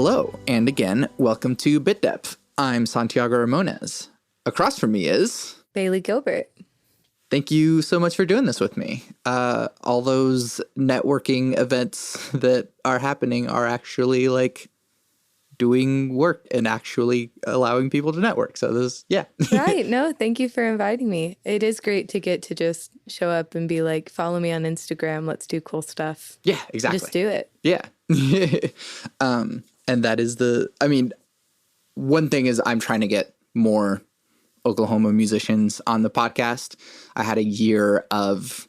Hello, and again, welcome to Bit Depth. I'm Santiago Ramones. Across from me is... Bailey Gilbert. Thank you so much for doing this with me. All those networking events that are happening are actually like doing work and actually allowing people to network. So this, yeah. Right. No, thank you for inviting me. It is great to get to just show up and be like, follow me on Instagram. Let's do cool stuff. Yeah, exactly. Just do it. Yeah. And that is one thing is I'm trying to get more Oklahoma musicians on the podcast. I had a year of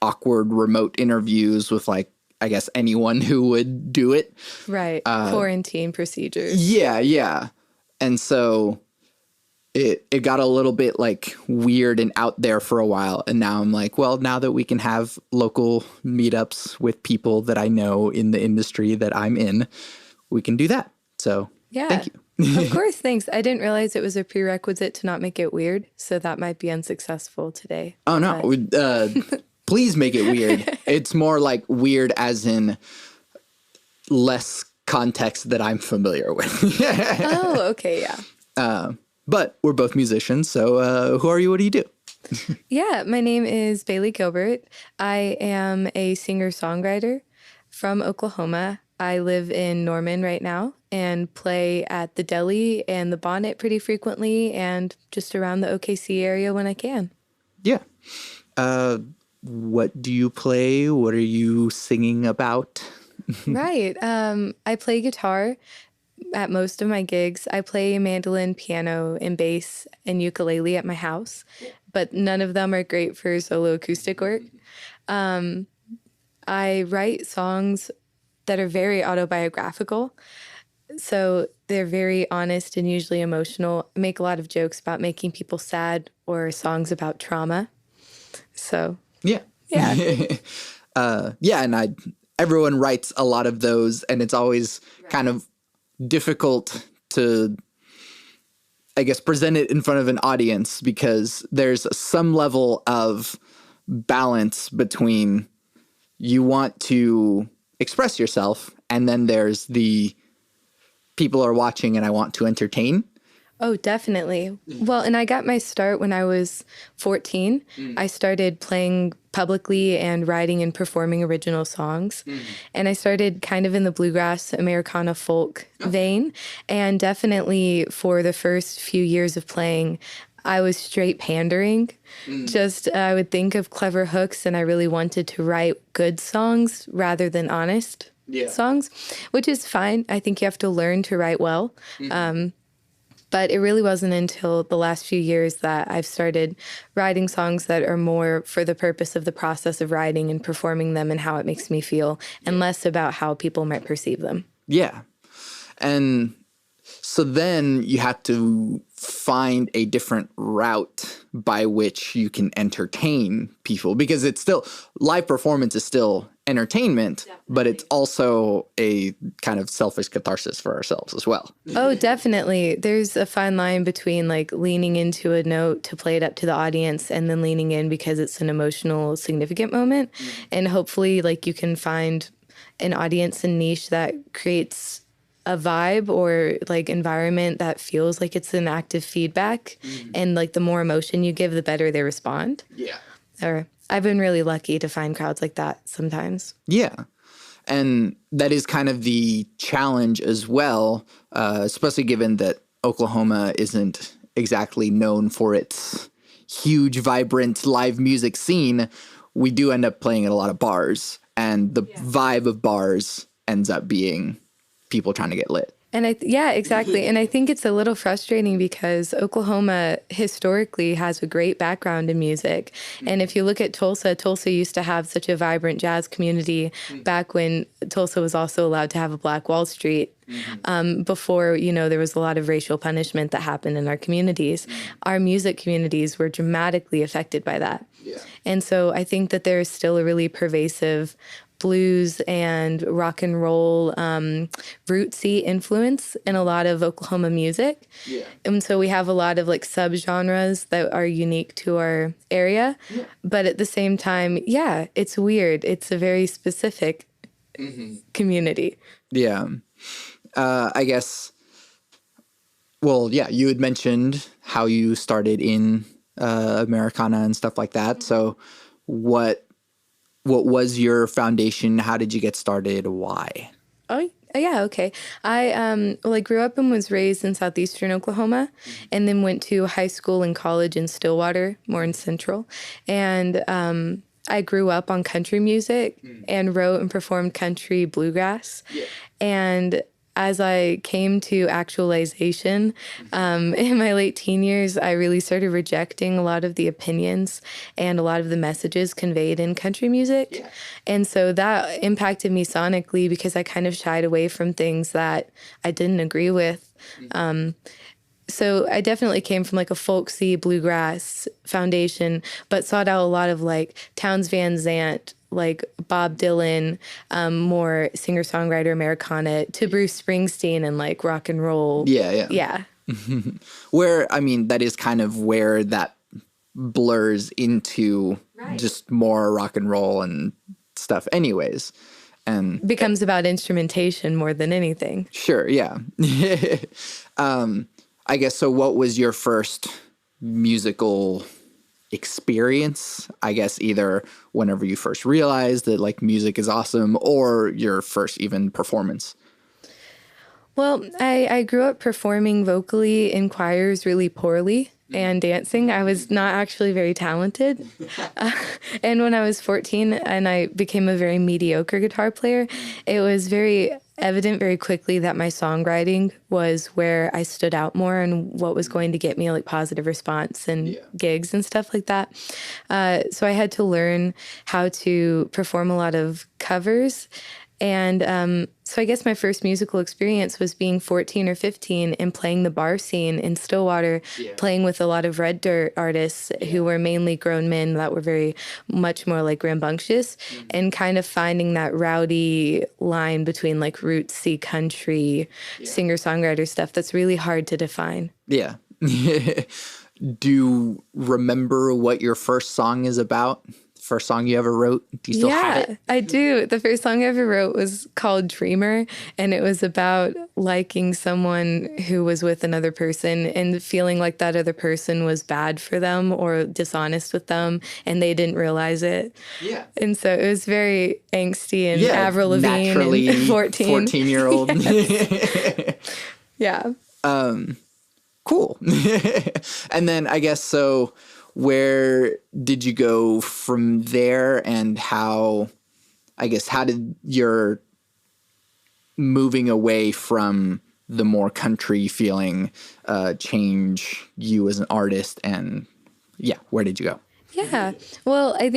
awkward remote interviews with I guess anyone who would do it. Right. Quarantine procedures. Yeah. And so it got a little bit weird and out there for a while. And now I'm like, well, now that we can have local meetups with people that I know in the industry that I'm in, we can do that. So yeah. Thank you. Of course, thanks. I didn't realize it was a prerequisite to not make it weird. So that might be unsuccessful today. Oh, no. Please make it weird. It's more like weird as in less context that I'm familiar with. Oh, okay. Yeah. But we're both musicians. So who are you? What do you do? Yeah, my name is Bailey Gilbert. I am a singer-songwriter from Oklahoma. I live in Norman right now and play at the Deli and the Bonnet pretty frequently and just around the OKC area when I can. Yeah. What do you play? What are you singing about? Right. I play guitar at most of my gigs. I play mandolin, piano, and bass and ukulele at my house, but none of them are great for solo acoustic work. I write songs that are very autobiographical. So they're very honest and usually emotional. I make a lot of jokes about making people sad or songs about trauma. So yeah. And everyone writes a lot of those, and it's always kind of difficult to, I guess, present it in front of an audience because there's some level of balance between you want to express yourself, and then there's the people are watching and I want to entertain. Oh, definitely. Well, and I got my start when I was 14. I started playing publicly and writing and performing original songs. And I started kind of in the bluegrass, Americana folk vein. And definitely for the first few years of playing, I was straight pandering. I would think of clever hooks, and I really wanted to write good songs rather than honest songs, which is fine. I think you have to learn to write well. But it really wasn't until the last few years that I've started writing songs that are more for the purpose of the process of writing and performing them and how it makes me feel, and less about how people might perceive them. Yeah. And so then you have to find a different route by which you can entertain people, because it's still, live performance is still entertainment, definitely. But it's also a kind of selfish catharsis for ourselves as well. Oh, definitely. There's a fine line between leaning into a note to play it up to the audience and then leaning in because it's an emotional, significant moment. And hopefully you can find an audience and niche that creates a vibe or environment that feels like it's an active feedback. And the more emotion you give, the better they respond. Yeah. Or I've been really lucky to find crowds like that sometimes. Yeah. And that is kind of the challenge as well, especially given that Oklahoma isn't exactly known for its huge, vibrant live music scene. We do end up playing at a lot of bars, and the vibe of bars ends up being people trying to get lit. And exactly. And I think it's a little frustrating because Oklahoma historically has a great background in music. And if you look at Tulsa used to have such a vibrant jazz community back when Tulsa was also allowed to have a Black Wall Street. Before, there was a lot of racial punishment that happened in our communities. Our music communities were dramatically affected by that. Yeah. And so I think that there's still a really pervasive blues and rock and roll rootsy influence in a lot of Oklahoma music. Yeah. And so we have a lot of subgenres that are unique to our area. Yeah. But at the same time, it's weird. It's a very specific community. Yeah. I guess, well, yeah, you had mentioned how you started in Americana and stuff like that. So what was your foundation? How did you get started? Why? Oh, yeah, okay. I grew up and was raised in southeastern Oklahoma, and then went to high school and college in Stillwater, more in central. And I grew up on country music and wrote and performed country bluegrass. Yeah. And as I came to actualization in my late teen years, I really started rejecting a lot of the opinions and a lot of the messages conveyed in country music. Yeah. And so that impacted me sonically because I kind of shied away from things that I didn't agree with. So I definitely came from like a folksy bluegrass foundation, but sought out a lot of like Townes Van Zandt, like Bob Dylan, more singer-songwriter Americana, to Bruce Springsteen and like rock and roll. Yeah. Yeah. Where, I mean, that is kind of where that blurs into just more rock and roll and stuff anyways. And Becomes about instrumentation more than anything. sure, yeah. I guess, so what was your first musical experience? I guess either whenever you first realized that like music is awesome, or your first even performance. Well, I grew up performing vocally in choirs really poorly and dancing. I was not actually very talented. And when I was 14 and I became a very mediocre guitar player, it was very evident very quickly that my songwriting was where I stood out more and what was going to get me like positive response and gigs and stuff like that. So I had to learn how to perform a lot of covers. And so I guess my first musical experience was being 14 or 15 and playing the bar scene in Stillwater, playing with a lot of red dirt artists who were mainly grown men that were very much more like rambunctious, and kind of finding that rowdy line between like rootsy country singer-songwriter stuff that's really hard to define. Yeah. Do you remember what your first song is about? First song you ever wrote? Do you still have it? I do. The first song I ever wrote was called Dreamer, and it was about liking someone who was with another person and feeling like that other person was bad for them or dishonest with them, and they didn't realize it. Yeah. And so it was very angsty and Avril Lavigne naturally and 14. 14-year-old. Yeah. Cool. And then I guess, so where did you go from there, and how did your moving away from the more country feeling change you as an artist, and where did you go? Yeah. Well, I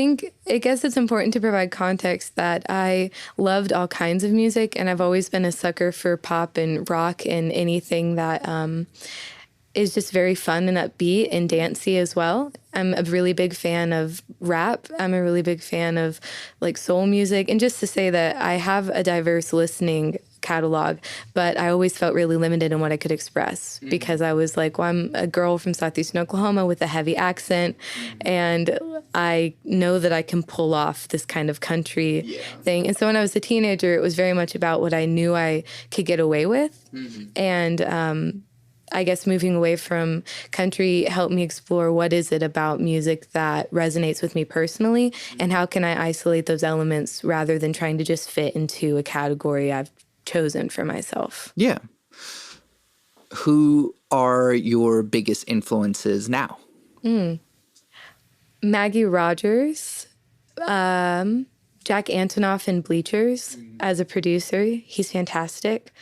guess it's important to provide context that I loved all kinds of music, and I've always been a sucker for pop and rock and anything that is just very fun and upbeat and dancey as well. I'm a really big fan of rap. I'm a really big fan of like soul music. And just to say that I have a diverse listening catalog, but I always felt really limited in what I could express because I was like, well, I'm a girl from southeastern Oklahoma with a heavy accent, and I know that I can pull off this kind of country thing. And so when I was a teenager, it was very much about what I knew I could get away with. And I guess moving away from country helped me explore what is it about music that resonates with me personally, and how can I isolate those elements rather than trying to just fit into a category I've chosen for myself. Yeah. Who are your biggest influences now? Maggie Rogers, Jack Antonoff in Bleachers as a producer. He's fantastic.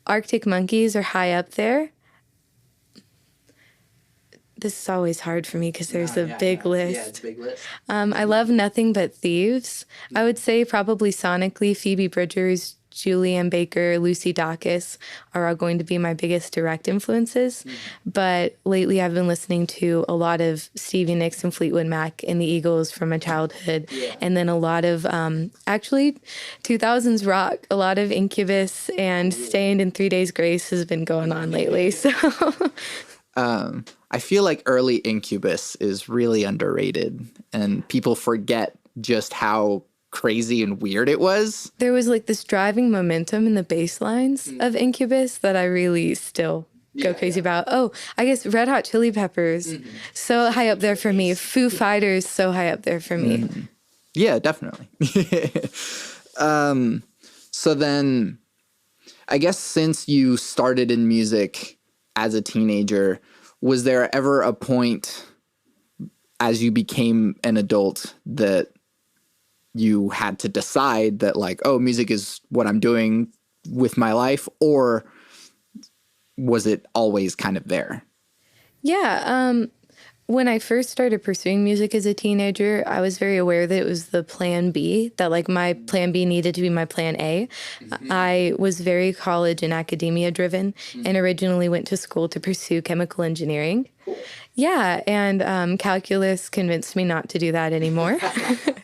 Arctic Monkeys are high up there. This is always hard for me because there's a big list. Yeah, it's a big list. I love Nothing But Thieves. I would say probably sonically Phoebe Bridgers, Julianne Baker, Lucy Dacus are all going to be my biggest direct influences. But lately I've been listening to a lot of Stevie Nicks and Fleetwood Mac and the Eagles from my childhood. And then a lot of, actually, 2000s rock. A lot of Incubus and Stained and 3 Days Grace has been going on lately. So I feel like early Incubus is really underrated, and people forget just how crazy and weird it was. There was like this driving momentum in the bass lines of Incubus that I really still go crazy about. Oh, I guess Red Hot Chili Peppers, so high up there for me. Foo Fighters, so high up there for me. Yeah, definitely. So then, I guess since you started in music as a teenager, was there ever a point as you became an adult that you had to decide that like, oh, music is what I'm doing with my life, or was it always kind of there? Yeah. When I first started pursuing music as a teenager, I was very aware that it was the plan B, that like my plan B needed to be my plan A. I was very college and academia driven and originally went to school to pursue chemical engineering. Yeah, and calculus convinced me not to do that anymore.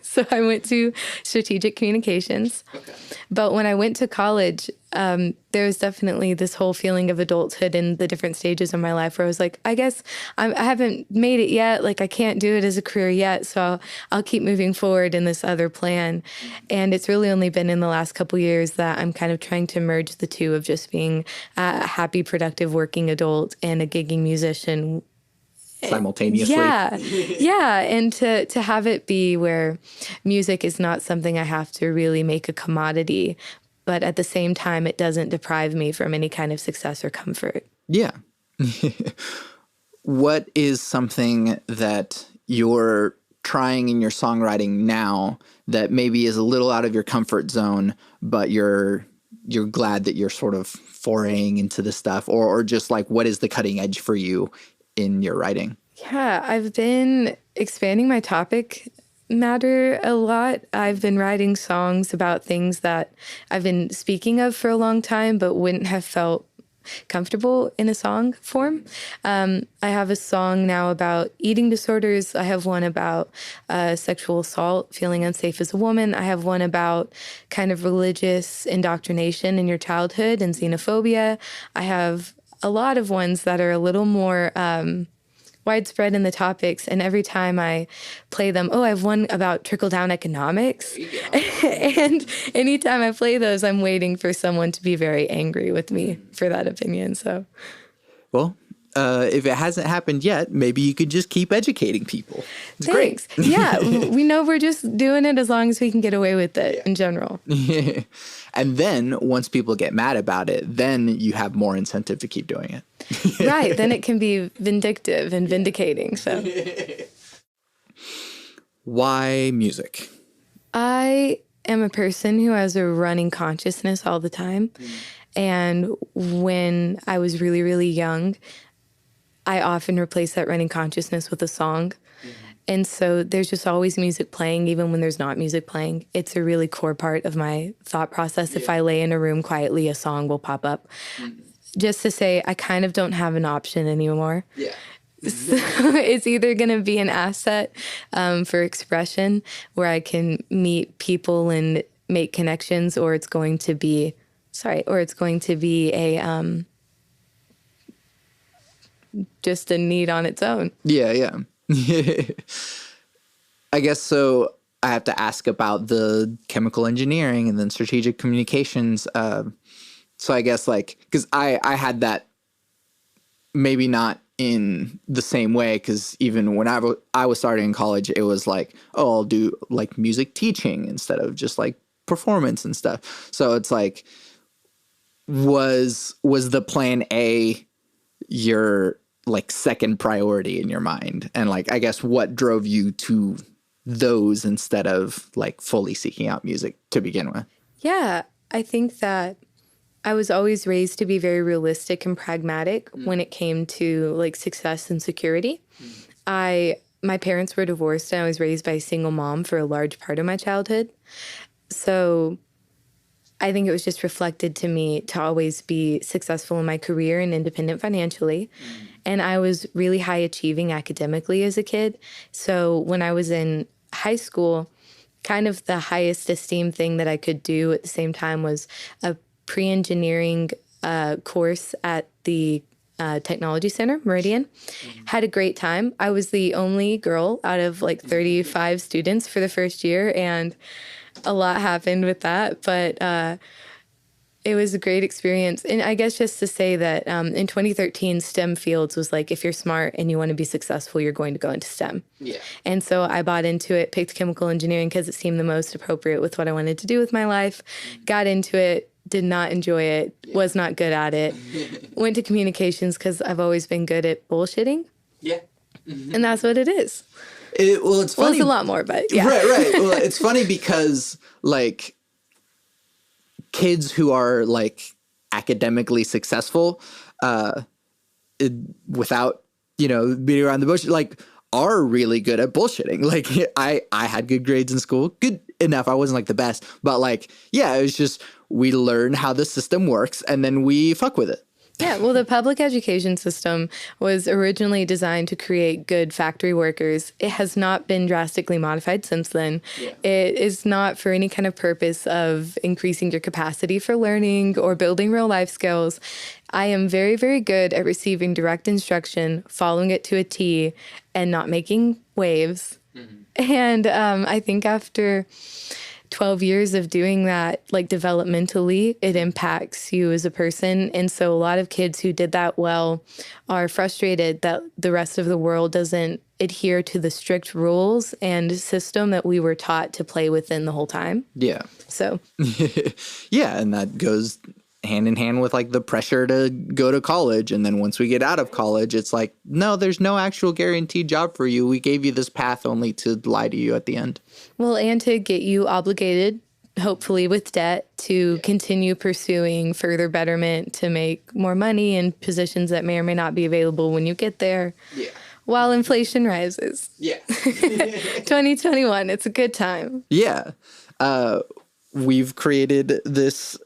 So I went to strategic communications. Okay. But when I went to college, there was definitely this whole feeling of adulthood in the different stages of my life where I was like, I guess I haven't made it yet. Like I can't do it as a career yet. So I'll keep moving forward in this other plan. And it's really only been in the last couple years that I'm kind of trying to merge the two of just being a happy, productive working adult and a gigging musician simultaneously. Yeah. And to have it be where music is not something I have to really make a commodity, but at the same time, it doesn't deprive me from any kind of success or comfort. Yeah. What is something that you're trying in your songwriting now that maybe is a little out of your comfort zone, but you're glad that you're sort of foraying into this stuff, or just like, what is the cutting edge for you in your writing? Yeah, I've been expanding my topic matter a lot. I've been writing songs about things that I've been speaking of for a long time, but wouldn't have felt comfortable in a song form. I have a song now about eating disorders. I have one about sexual assault, feeling unsafe as a woman. I have one about kind of religious indoctrination in your childhood and xenophobia. I have a lot of ones that are a little more widespread in the topics, and every time I play them, I have one about trickle-down economics. And anytime I play those, I'm waiting for someone to be very angry with me for that opinion. So, well, if it hasn't happened yet, maybe you could just keep educating people. It's thanks. Great. Yeah, we know we're just doing it as long as we can get away with it in general. And then once people get mad about it, then you have more incentive to keep doing it. Right. Then it can be vindictive and vindicating. So, why music? I am a person who has a running consciousness all the time. And when I was really, really young, I often replace that running consciousness with a song. And so there's just always music playing, even when there's not music playing. It's a really core part of my thought process. If I lay in a room quietly, a song will pop up. Just to say, I kind of don't have an option anymore. Yeah. So it's either going to be an asset for expression where I can meet people and make connections, or it's going to be, a just a need on its own. Yeah. I guess so. I have to ask about the chemical engineering and then strategic communications. So I guess like, because I had that maybe not in the same way, because even when I was starting in college, it was like, I'll do like music teaching instead of just like performance and stuff. So it's like, was the plan A your like second priority in your mind? And like, I guess what drove you to those instead of like fully seeking out music to begin with? Yeah, I think that I was always raised to be very realistic and pragmatic when it came to like success and security. My parents were divorced and I was raised by a single mom for a large part of my childhood. So I think it was just reflected to me to always be successful in my career and independent financially. And I was really high achieving academically as a kid. So when I was in high school, kind of the highest esteemed thing that I could do at the same time was a pre-engineering course at the Technology Center, Meridian. Had a great time. I was the only girl out of like 35 students for the first year, and a lot happened with that, but it was a great experience. And I guess just to say that in 2013, STEM fields was like, if you're smart and you want to be successful, you're going to go into STEM. Yeah. And so I bought into it, picked chemical engineering because it seemed the most appropriate with what I wanted to do with my life, got into it, did not enjoy it, was not good at it, went to communications because I've always been good at bullshitting. Yeah. And that's what it is. It's funny. Well, it's a lot more, but yeah. Right. Well, it's funny because like kids who are like academically successful, without, beating around the bush, like are really good at bullshitting. Like I had good grades in school, good enough. I wasn't like the best, but like, yeah, it was just, we learn how the system works and then we fuck with it. Yeah, well, the public education system was originally designed to create good factory workers. It has not been drastically modified since then. Yeah. It is not for any kind of purpose of increasing your capacity for learning or building real life skills. I am very, very good at receiving direct instruction, following it to a T, and not making waves. Mm-hmm. And I think after 12 years of doing that, like developmentally, it impacts you as a person. And so a lot of kids who did that well are frustrated that the rest of the world doesn't adhere to the strict rules and system that we were taught to play within the whole time. Yeah. So. Yeah. And that goes hand in hand with like the pressure to go to college. And then once we get out of college, it's like, no, there's no actual guaranteed job for you. We gave you this path only to lie to you at the end. Well, and to get you obligated, hopefully with debt, to continue pursuing further betterment, to make more money in positions that may or may not be available when you get there. Yeah. While inflation rises. Yeah. 2021, it's a good time. Yeah. We've created this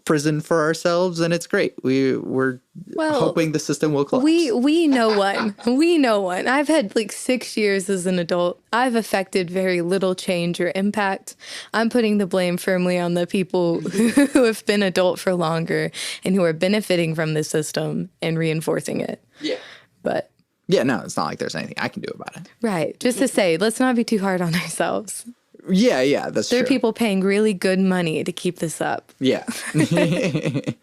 prison for ourselves, and it's great. We're hoping the system will collapse. We know one. We know one. I've had like 6 years as an adult. I've affected very little change or impact. I'm putting the blame firmly on the people who have been adult for longer and who are benefiting from the system and reinforcing it. Yeah. But yeah, no, it's not like there's anything I can do about it. Right. Just to say, let's not be too hard on ourselves. Yeah, that's true. There are people paying really good money to keep this up. Yeah. I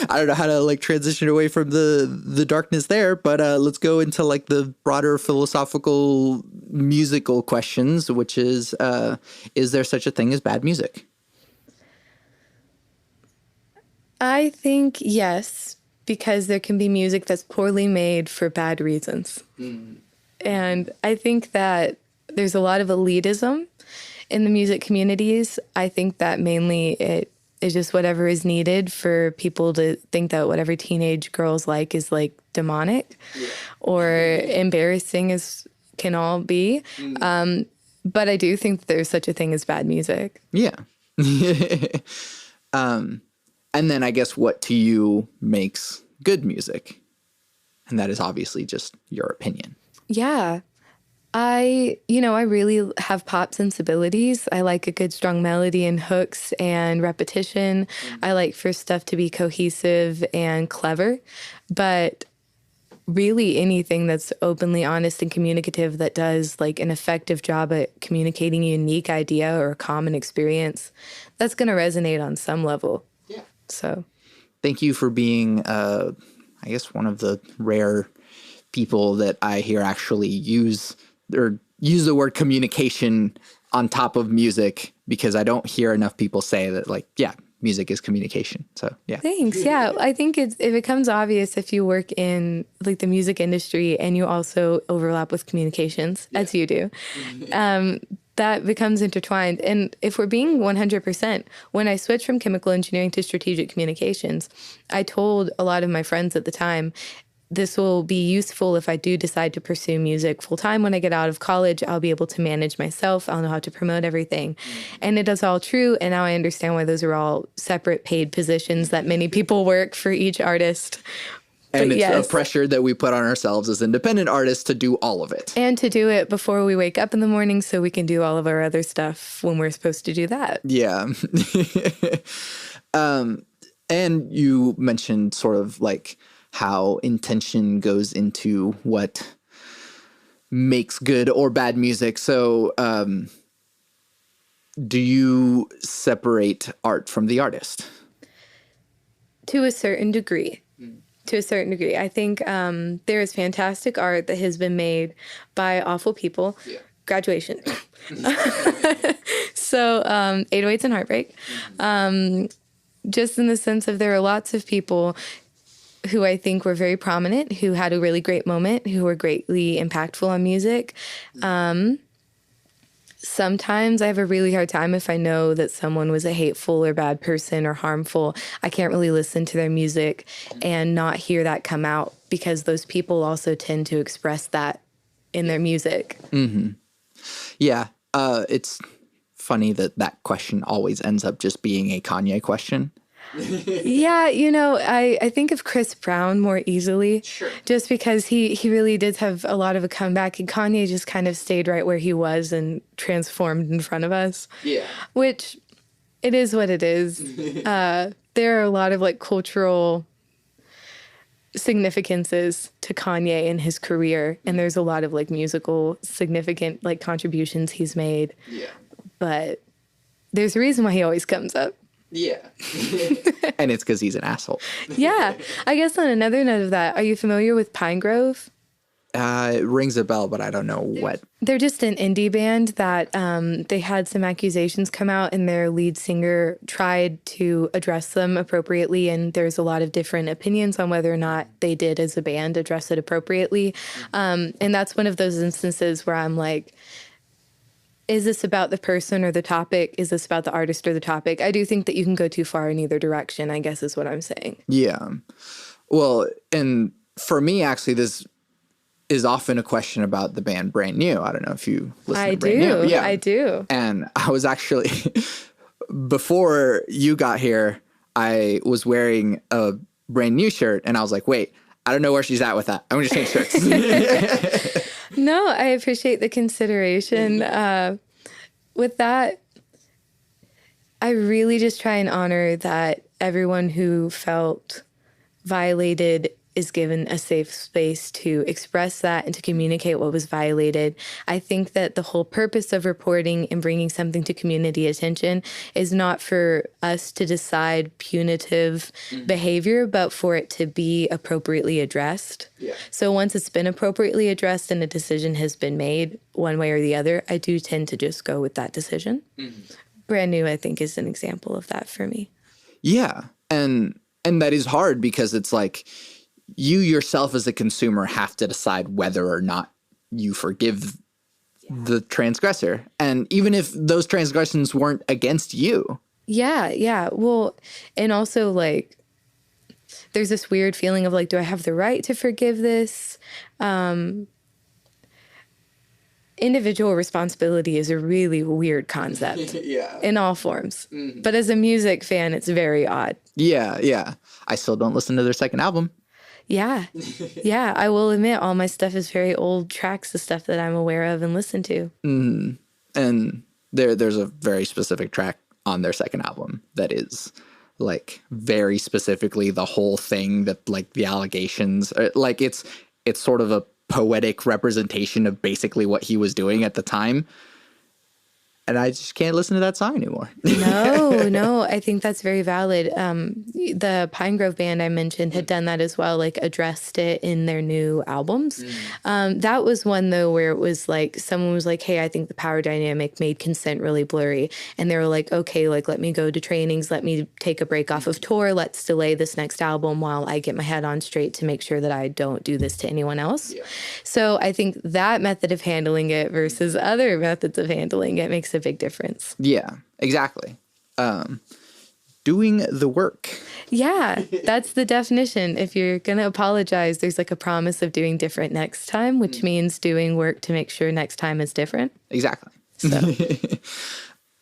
don't know how to like transition away from the darkness there, but let's go into like the broader philosophical musical questions, which is there such a thing as bad music? I think yes, because there can be music that's poorly made for bad reasons. Mm. And I think that there's a lot of elitism in the music communities. I think that mainly it is just whatever is needed for people to think that whatever teenage girls like is like demonic or embarrassing as can all be. But I do think that there's such a thing as bad music. Yeah. And then I guess what to you makes good music? And that is obviously just your opinion. Yeah. I really have pop sensibilities. I like a good strong melody and hooks and repetition. I like for stuff to be cohesive and clever. But really anything that's openly honest and communicative that does like an effective job at communicating a unique idea or a common experience, that's going to resonate on some level. Yeah. So thank you for being, I guess, one of the rare people that I hear actually use the word communication on top of music, because I don't hear enough people say that, like, yeah, music is communication. So, yeah. Thanks. Yeah. I think it becomes obvious if you work in like the music industry and you also overlap with communications, as you do. That becomes intertwined. And if we're being 100%, when I switched from chemical engineering to strategic communications, I told a lot of my friends at the time, this will be useful if I do decide to pursue music full time. When I get out of college, I'll be able to manage myself. I'll know how to promote everything. And it is all true. And now I understand why those are all separate paid positions that many people work for each artist. And but it's a pressure that we put on ourselves as independent artists to do all of it. And to do it before we wake up in the morning so we can do all of our other stuff when we're supposed to do that. Yeah. And you mentioned sort of like how intention goes into what makes good or bad music. So do you separate art from the artist? To a certain degree. To a certain degree. I think there is fantastic art that has been made by awful people. Yeah. Graduation. So 808s and Heartbreak. Just in the sense of there are lots of people who I think were very prominent, who had a really great moment, who were greatly impactful on music. Sometimes I have a really hard time if I know that someone was a hateful or bad person or harmful. I can't really listen to their music and not hear that come out, because those people also tend to express that in their music. Mm-hmm. Yeah. It's funny that question always ends up just being a Kanye question. Yeah, I think of Chris Brown more easily. Sure. Just because he really did have a lot of a comeback, and Kanye just kind of stayed right where he was and transformed in front of us. Yeah. Which, it is what it is. There are a lot of like cultural significances to Kanye in his career, and there's a lot of like musical significant like contributions he's made. Yeah. But there's a reason why he always comes up. Yeah. And it's because he's an asshole. Yeah. I guess on another note of that, are you familiar with Pine Grove? It rings a bell, but I don't know what. They're just an indie band that they had some accusations come out, and their lead singer tried to address them appropriately. And there's a lot of different opinions on whether or not they did as a band address it appropriately. And that's one of those instances where I'm like, is this about the person or the topic? Is this about the artist or the topic? I do think that you can go too far in either direction, I guess is what I'm saying. Yeah. Well, and for me, actually, this is often a question about the band Brand New. I don't know if you listen to Brand New. Yeah, I do. And I was actually, before you got here, I was wearing a Brand New shirt, and I was like, wait, I don't know where she's at with that. I'm going to change shirts. No, I appreciate the consideration. With that, I really just try and honor that everyone who felt violated is given a safe space to express that and to communicate what was violated. I think that the whole purpose of reporting and bringing something to community attention is not for us to decide punitive behavior, but for it to be appropriately addressed. Yeah. So once it's been appropriately addressed and a decision has been made one way or the other, I do tend to just go with that decision. Brand New, I think, is an example of that for me. Yeah. And that is hard, because it's like, you yourself as a consumer have to decide whether or not you forgive the transgressor. And even if those transgressions weren't against you. Yeah. Well, and also like, there's this weird feeling of like, do I have the right to forgive this? Individual responsibility is a really weird concept. Yeah. In all forms. But as a music fan, it's very odd. Yeah. I still don't listen to their second album. Yeah. I will admit all my stuff is very old tracks of stuff that I'm aware of and listen to. And there's a very specific track on their second album that is like very specifically the whole thing, that like the allegations, like it's sort of a poetic representation of basically what he was doing at the time. And I just can't listen to that song anymore. No, I think that's very valid. The Pine Grove band I mentioned had done that as well, like addressed it in their new albums. That was one, though, where it was like someone was like, hey, I think the power dynamic made consent really blurry. And they were like, okay, like let me go to trainings, let me take a break off of tour, let's delay this next album while I get my head on straight to make sure that I don't do this to anyone else. Yeah. So I think that method of handling it versus other methods of handling it makes a big difference. Yeah, exactly. Doing the work. Yeah, that's the definition. If you're going to apologize, there's like a promise of doing different next time, which means doing work to make sure next time is different. Exactly. So.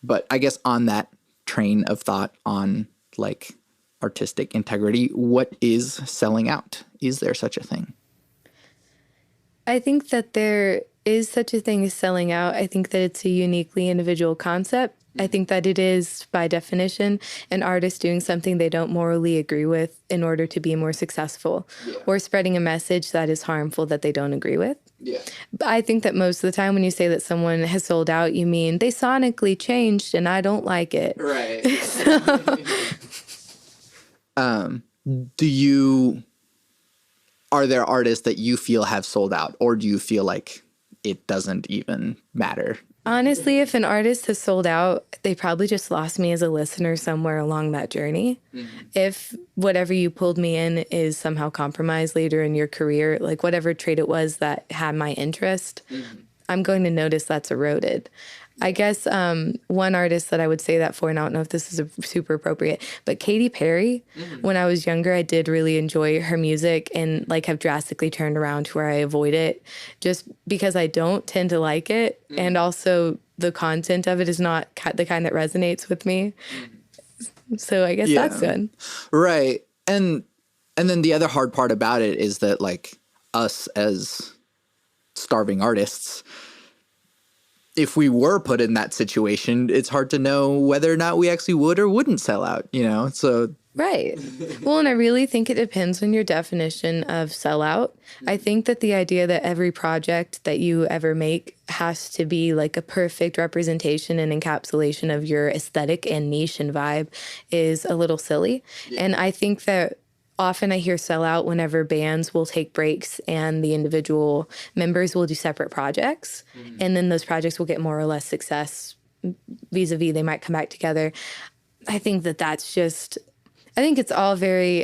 But I guess on that train of thought on like artistic integrity, what is selling out? Is there such a thing? I think that there is such a thing as selling out. I think that it's a uniquely individual concept. I think that it is, by definition, an artist doing something they don't morally agree with in order to be more successful, or spreading a message that is harmful that they don't agree with. Yeah. But I think that most of the time when you say that someone has sold out, you mean they sonically changed and I don't like it. Right. Are there artists that you feel have sold out, or do you feel like it doesn't even matter? Honestly, if an artist has sold out, they probably just lost me as a listener somewhere along that journey. If whatever you pulled me in is somehow compromised later in your career, like whatever trait it was that had my interest, I'm going to notice that's eroded. I guess one artist that I would say that for, and I don't know if this is super appropriate, but Katy Perry, when I was younger, I did really enjoy her music and like have drastically turned around to where I avoid it just because I don't tend to like it. And also the content of it is not the kind that resonates with me. So I guess that's good. Right. And then the other hard part about it is that like us as starving artists, if we were put in that situation, it's hard to know whether or not we actually would or wouldn't sell out, so. Right. Well, and I really think it depends on your definition of sellout. I think that the idea that every project that you ever make has to be like a perfect representation and encapsulation of your aesthetic and niche and vibe is a little silly. And I think that often I hear sellout whenever bands will take breaks and the individual members will do separate projects. And then those projects will get more or less success vis-a-vis. They might come back together. I think that that's just, I think it's all very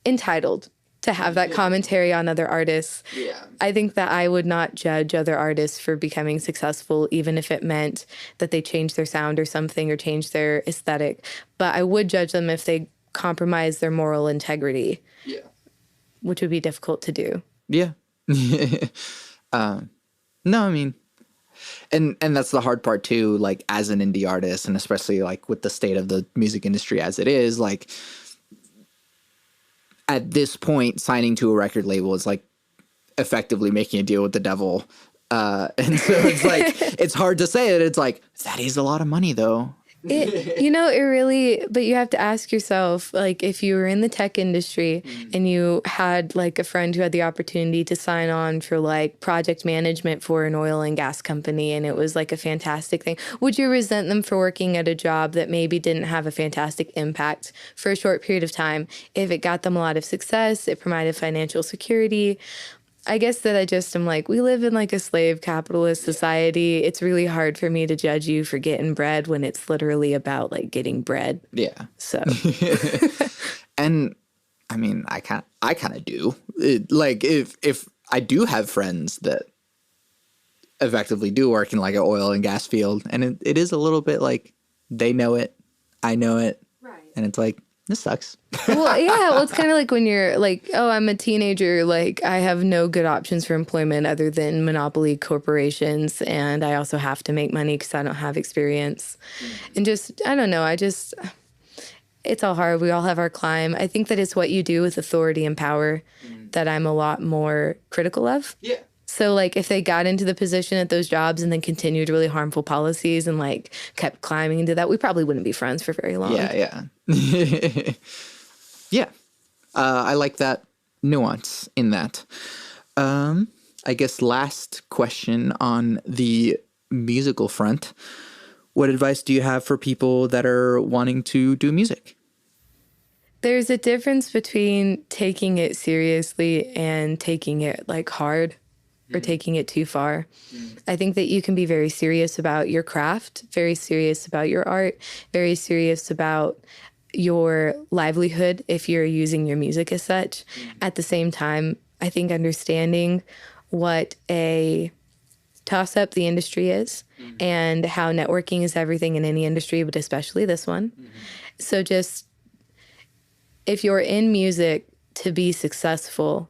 entitled to have that commentary on other artists. Yeah. I think that I would not judge other artists for becoming successful, even if it meant that they changed their sound or something or changed their aesthetic. But I would judge them if they compromise their moral integrity, which would be difficult to do. Yeah. No, I mean, and that's the hard part too, like as an indie artist, and especially like with the state of the music industry as it is, like at this point, signing to a record label is like effectively making a deal with the devil. And so it's like, it's hard to say it. It's like, that is a lot of money though. It really, but you have to ask yourself, like, if you were in the tech industry and you had like a friend who had the opportunity to sign on for like project management for an oil and gas company and it was like a fantastic thing, would you resent them for working at a job that maybe didn't have a fantastic impact for a short period of time? If it got them a lot of success, it provided financial security. I guess that I just am like, we live in like a slave capitalist society. It's really hard for me to judge you for getting bread when it's literally about like getting bread. Yeah. So. And I mean, I kind of do. Like if I do have friends that effectively do work in like an oil and gas field, and it is a little bit like they know it, I know it, right? And it's like, this sucks. Well, it's kind of like when you're like, oh, I'm a teenager, like I have no good options for employment other than monopoly corporations, and I also have to make money because I don't have experience. And just, I don't know, it's all hard. We all have our climb. I think that it's what you do with authority and power that I'm a lot more critical of. Yeah. So, like, if they got into the position at those jobs and then continued really harmful policies and, like, kept climbing into that, we probably wouldn't be friends for very long. Yeah. Yeah. I like that nuance in that. I guess last question on the musical front. What advice do you have for people that are wanting to do music? There's a difference between taking it seriously and taking it, like, hard. Or taking it too far. I think that you can be very serious about your craft, very serious about your art, very serious about your livelihood if you're using your music as such. At the same time, I think understanding what a toss-up the industry is and how networking is everything in any industry, but especially this one. So just, if you're in music to be successful,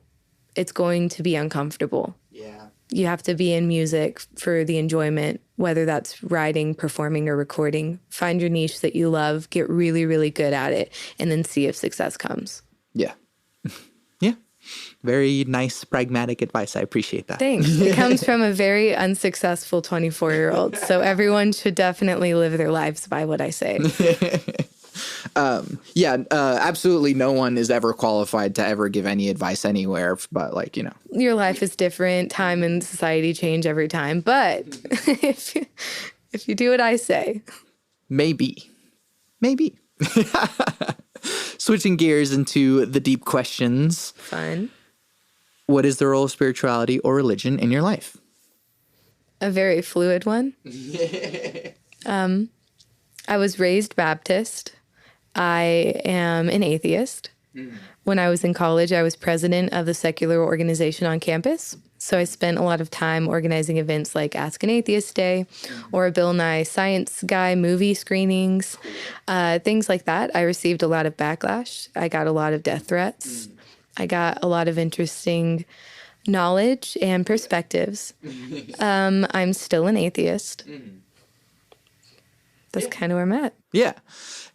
it's going to be uncomfortable. Yeah. You have to be in music for the enjoyment, whether that's writing, performing, or recording. Find your niche that you love, get really, really good at it, and then see if success comes. Yeah. Yeah. Very nice, pragmatic advice. I appreciate that. Thanks. It comes from a very unsuccessful 24-year-old. So everyone should definitely live their lives by what I say. Absolutely no one is ever qualified to ever give any advice anywhere, but like, you know. Your life is different. Time and society change every time. But if you do what I say. Maybe. Switching gears into the deep questions. Fun. What is the role of spirituality or religion in your life? A very fluid one. I was raised Baptist. I am an atheist. When I was in college, I was president of the secular organization on campus. So I spent a lot of time organizing events like Ask an Atheist Day or a Bill Nye Science Guy movie screenings, things like that. I received a lot of backlash. I got a lot of death threats. I got a lot of interesting knowledge and perspectives. I'm still an atheist. That's kind of where I'm at. Yeah.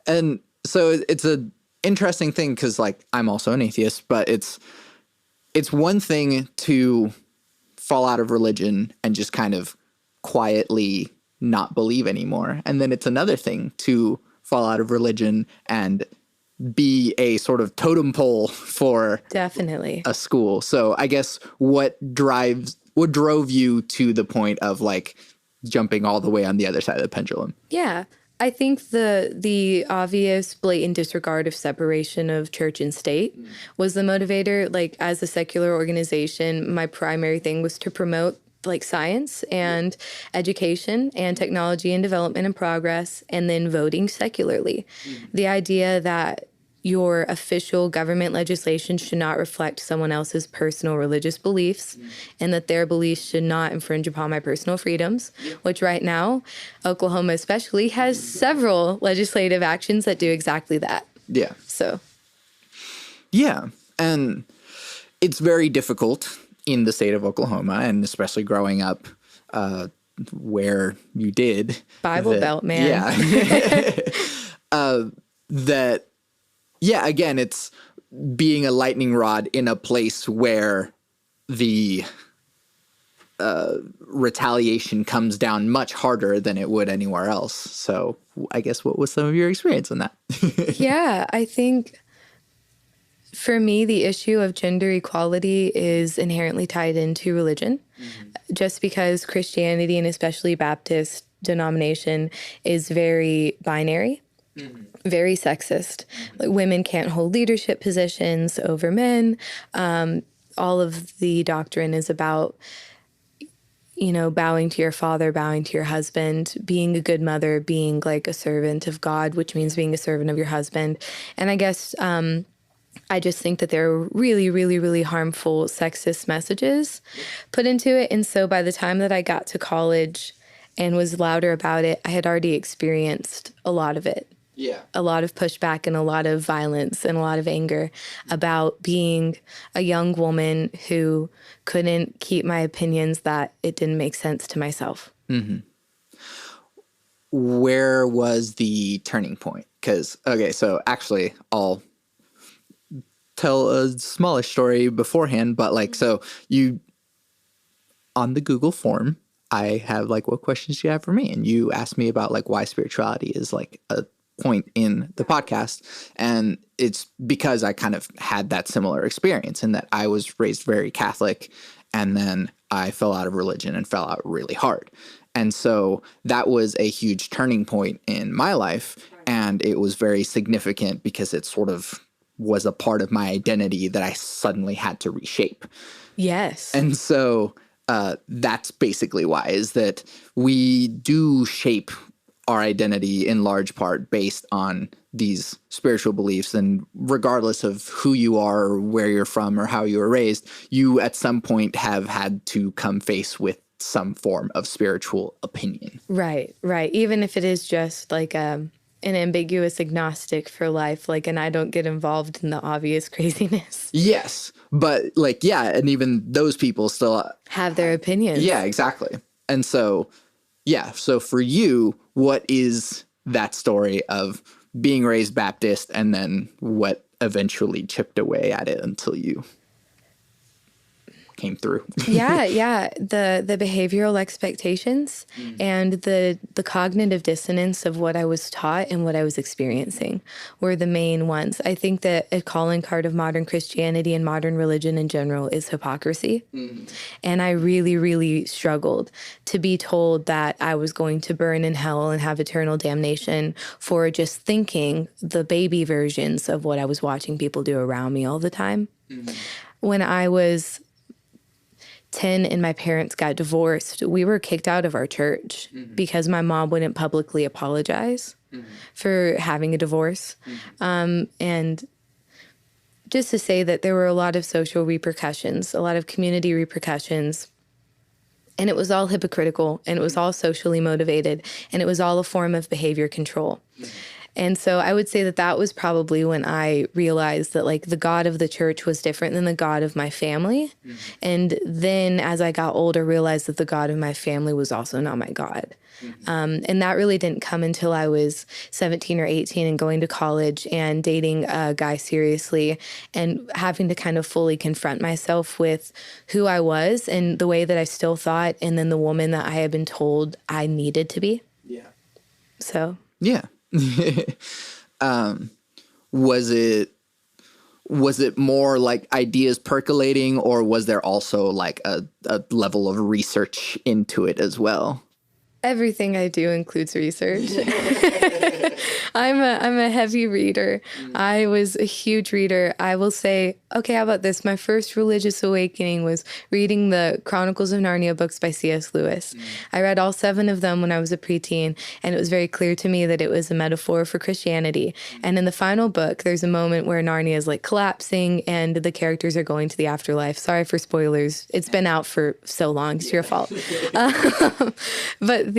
And so it's an interesting thing because, like, I'm also an atheist, but it's one thing to fall out of religion and just kind of quietly not believe anymore. And then it's another thing to fall out of religion and be a sort of totem pole for definitely a school. So I guess what drove you to the point of like jumping all the way on the other side of the pendulum? Yeah. I think the obvious blatant disregard of separation of church and state was the motivator. Like, as a secular organization, my primary thing was to promote like science and education and technology and development and progress, and then voting secularly. The idea that your official government legislation should not reflect someone else's personal religious beliefs, and that their beliefs should not infringe upon my personal freedoms, which right now, Oklahoma especially, has several legislative actions that do exactly that. Yeah. So. Yeah. And it's very difficult in the state of Oklahoma, and especially growing up where you did. Bible Belt, man. Yeah. Again, it's being a lightning rod in a place where the retaliation comes down much harder than it would anywhere else. So I guess what was some of your experience in that? Yeah, I think for me, the issue of gender equality is inherently tied into religion. Just because Christianity, and especially Baptist denomination, is very binary. Very sexist. Like, women can't hold leadership positions over men. All of the doctrine is about, you know, bowing to your father, bowing to your husband, being a good mother, being like a servant of God, which means being a servant of your husband. And I guess I just think that there are really, really, really harmful sexist messages put into it. And so by the time that I got to college and was louder about it, I had already experienced a lot of it. Yeah. A lot of pushback and a lot of violence and a lot of anger about being a young woman who couldn't keep my opinions that it didn't make sense to myself. Where was the turning point? Because, okay, so actually I'll tell a smallish story beforehand, but like, so you, on the Google form, I have like, what questions do you have for me? And you asked me about like why spirituality is like a point in the podcast. And it's because I kind of had that similar experience in that I was raised very Catholic, and then I fell out of religion and fell out really hard. And so that was a huge turning point in my life. And it was very significant because it sort of was a part of my identity that I suddenly had to reshape. Yes. And so that's basically why, is that we do shape our identity in large part based on these spiritual beliefs. And regardless of who you are or where you're from or how you were raised, you at some point have had to come face with some form of spiritual opinion. Right, right. Even if it is just like an ambiguous agnostic for life, like, and I don't get involved in the obvious craziness. Yes. But like, yeah. And even those people still have their opinions. Yeah, exactly. And so, yeah. So for you, what is that story of being raised Baptist and then what eventually chipped away at it until you came through. Yeah. The behavioral expectations and the cognitive dissonance of what I was taught and what I was experiencing were the main ones. I think that a calling card of modern Christianity and modern religion in general is hypocrisy. And I really, really struggled to be told that I was going to burn in hell and have eternal damnation for just thinking the baby versions of what I was watching people do around me all the time. When I was 10 and my parents got divorced, we were kicked out of our church because my mom wouldn't publicly apologize for having a divorce. And just to say that there were a lot of social repercussions, a lot of community repercussions, and it was all hypocritical, and it was all socially motivated, and it was all a form of behavior control. And so I would say that that was probably when I realized that like the God of the church was different than the God of my family. And then as I got older, realized that the God of my family was also not my God. And that really didn't come until I was 17 or 18 and going to college and dating a guy seriously and having to kind of fully confront myself with who I was and the way that I still thought, and then the woman that I had been told I needed to be. Yeah. So. Yeah. Was it more like ideas percolating, or was there also like a level of research into it as well? Everything I do includes research. I'm a heavy reader. I was a huge reader. I will say, okay, how about this? My first religious awakening was reading the Chronicles of Narnia books by C.S. Lewis. I read all 7 of them when I was a preteen, and it was very clear to me that it was a metaphor for Christianity. And in the final book, there's a moment where Narnia is like collapsing and the characters are going to the afterlife. Sorry for spoilers. It's been out for so long. It's your fault. But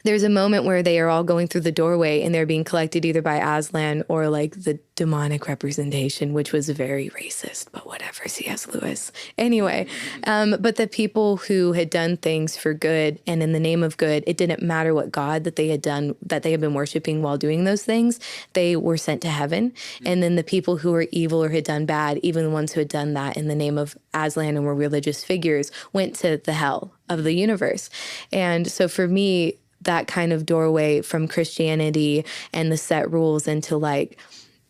there's a moment where they are all going through the doorway and they're being collected either by Aslan or like the demonic representation, which was very racist, but whatever, C.S. Lewis. Anyway, but the people who had done things for good and in the name of good, it didn't matter what God that they had done, that they had been worshiping while doing those things, they were sent to heaven. And then the people who were evil or had done bad, even the ones who had done that in the name of Aslan and were religious figures, went to the hell of the universe. And so for me, that kind of doorway from Christianity and the set rules into like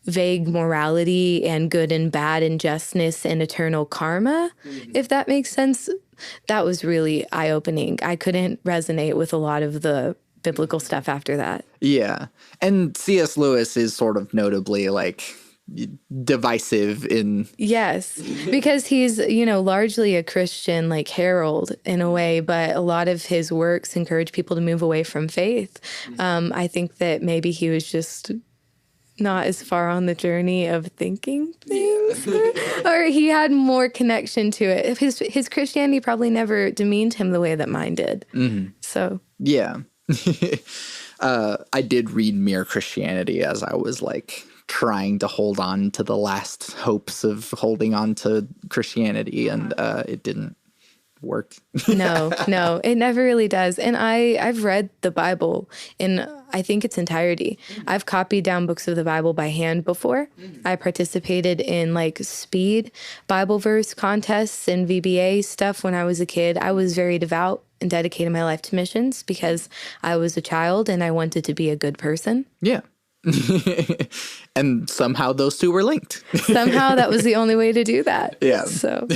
vague morality and good and bad and justness and eternal karma, if that makes sense, that was really eye-opening. I couldn't resonate with a lot of the biblical stuff after that. Yeah. And C.S. Lewis is sort of notably like divisive in... Yes, because he's, largely a Christian, like herald in a way, but a lot of his works encourage people to move away from faith. I think that maybe he was just not as far on the journey of thinking things, or he had more connection to it. His Christianity probably never demeaned him the way that mine did. So yeah. I did read Mere Christianity as I was like trying to hold on to the last hopes of holding on to Christianity, and it didn't work. No, it never really does. And I've read the Bible in, I think, its entirety. I've copied down books of the Bible by hand before. I participated in like speed Bible verse contests and VBA stuff when I was a kid. I was very devout and dedicated my life to missions because I was a child and I wanted to be a good person. Yeah. And somehow those two were linked. Somehow that was the only way to do that. Yeah. So.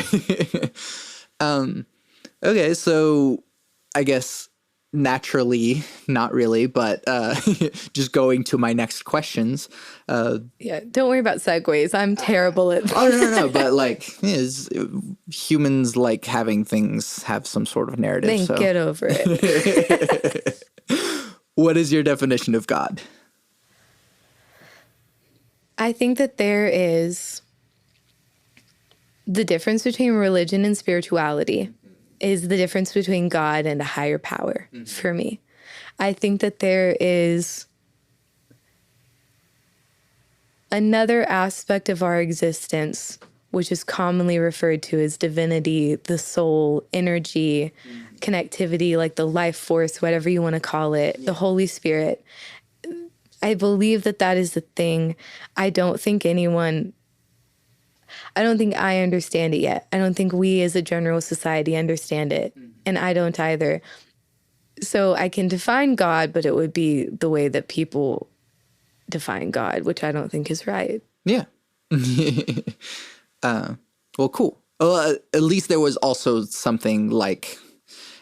Okay, so I guess naturally, not really, but just going to my next questions. Yeah, don't worry about segues. I'm terrible at that. Oh, no, but like, is humans like having things have some sort of narrative. Then get over it. What is your definition of God? I think that there is the difference between religion and spirituality is the difference between God and a higher power for me. I think that there is another aspect of our existence, which is commonly referred to as divinity, the soul, energy, connectivity, like the life force, whatever you want to call it, the Holy Spirit. I believe that that is the thing. I don't think anyone I don't think I understand it yet. I don't think we as a general society understand it. And I don't either. So I can define God, but it would be the way that people define God, which I don't think is right. Yeah. Well, cool. Well, at least there was also something like,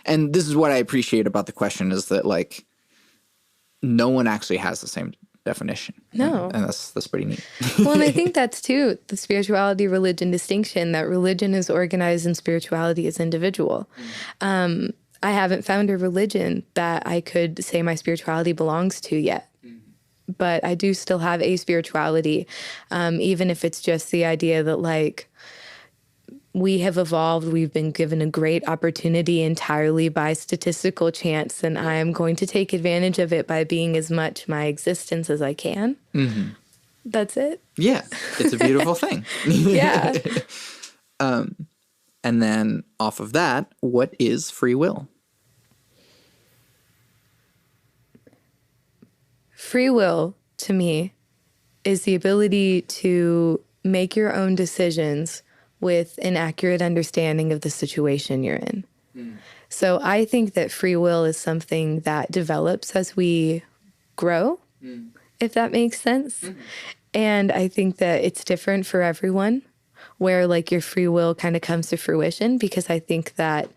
and this is what I appreciate about the question, is that like no one actually has the same definition. No. And that's pretty neat. Well, and I think that's too the spirituality religion distinction, that religion is organized and spirituality is individual. I haven't found a religion that I could say my spirituality belongs to yet. But I do still have a spirituality, even if it's just the idea that like we have evolved, we've been given a great opportunity entirely by statistical chance, and I am going to take advantage of it by being as much my existence as I can. Mm-hmm. That's it. Yeah, it's a beautiful thing. Yeah. And then off of that, what is free will? Free will, to me, is the ability to make your own decisions with an accurate understanding of the situation you're in. So I think that free will is something that develops as we grow, if that makes sense. And I think that it's different for everyone, where like your free will kind of comes to fruition, because I think that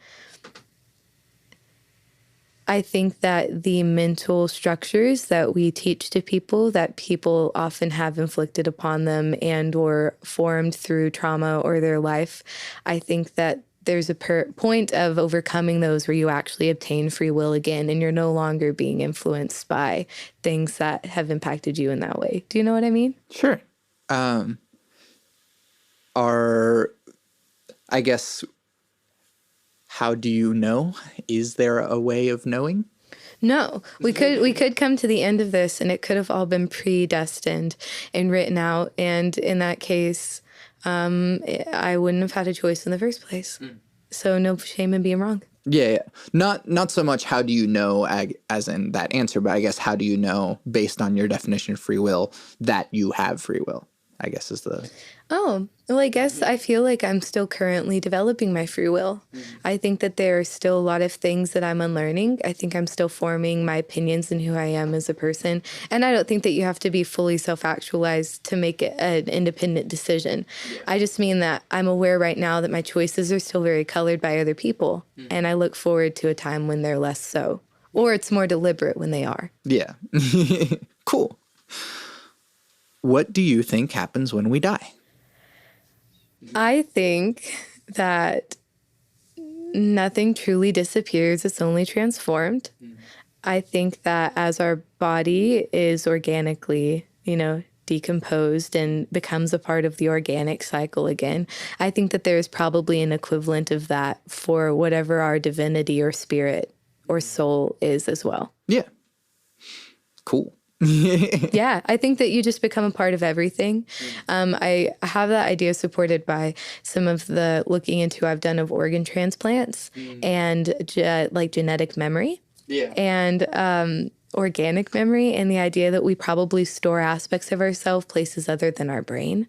the mental structures that we teach to people, that people often have inflicted upon them and or formed through trauma or their life, I think that there's a point of overcoming those where you actually obtain free will again, and you're no longer being influenced by things that have impacted you in that way. Do you know what I mean? Sure. I guess, how do you know? Is there a way of knowing? No, we could come to the end of this and it could have all been predestined and written out. And in that case, I wouldn't have had a choice in the first place. So no shame in being wrong. Yeah. Not so much how do you know as in that answer, but I guess how do you know based on your definition of free will that you have free will, I guess is the... Oh, well, I guess I feel like I'm still currently developing my free will. I think that there are still a lot of things that I'm unlearning. I think I'm still forming my opinions and who I am as a person. And I don't think that you have to be fully self-actualized to make an independent decision. I just mean that I'm aware right now that my choices are still very colored by other people. And I look forward to a time when they're less so. Or it's more deliberate when they are. Yeah. Cool. What do you think happens when we die? I think that nothing truly disappears. It's only transformed. I think that as our body is organically, decomposed and becomes a part of the organic cycle again, I think that there's probably an equivalent of that for whatever our divinity or spirit or soul is as well. Yeah. Cool. Yeah, I think that you just become a part of everything. I have that idea supported by some of the looking into I've done of organ transplants and genetic memory and organic memory, and the idea that we probably store aspects of ourselves places other than our brain.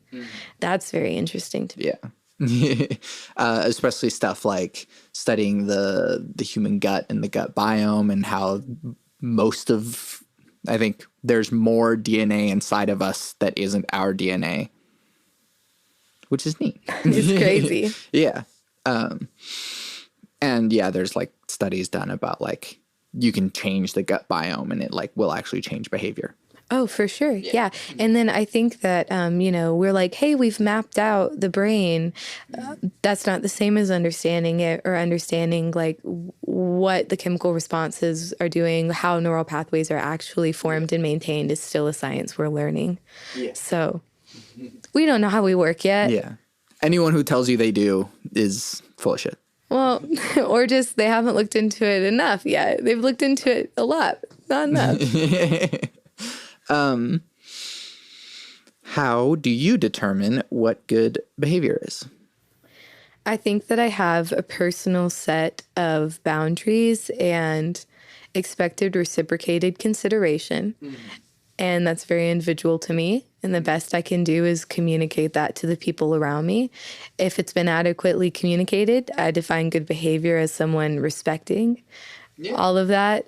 That's very interesting to me. Yeah. Especially stuff like studying the human gut and the gut biome and how I think there's more DNA inside of us that isn't our DNA, which is neat. It's crazy. Yeah. And yeah, there's like studies done about like you can change the gut biome and it like will actually change behavior. Oh, for sure. Yeah. And then I think that, we're like, hey, we've mapped out the brain. That's not the same as understanding it or understanding like what the chemical responses are doing, how neural pathways are actually formed and maintained is still a science we're learning. Yeah. So we don't know how we work yet. Yeah. Anyone who tells you they do is full of shit. Well, or just they haven't looked into it enough yet. They've looked into it a lot, not enough. How do you determine what good behavior is? I think that I have a personal set of boundaries and expected reciprocated consideration. And that's very individual to me. And the best I can do is communicate that to the people around me. If it's been adequately communicated, I define good behavior as someone respecting all of that.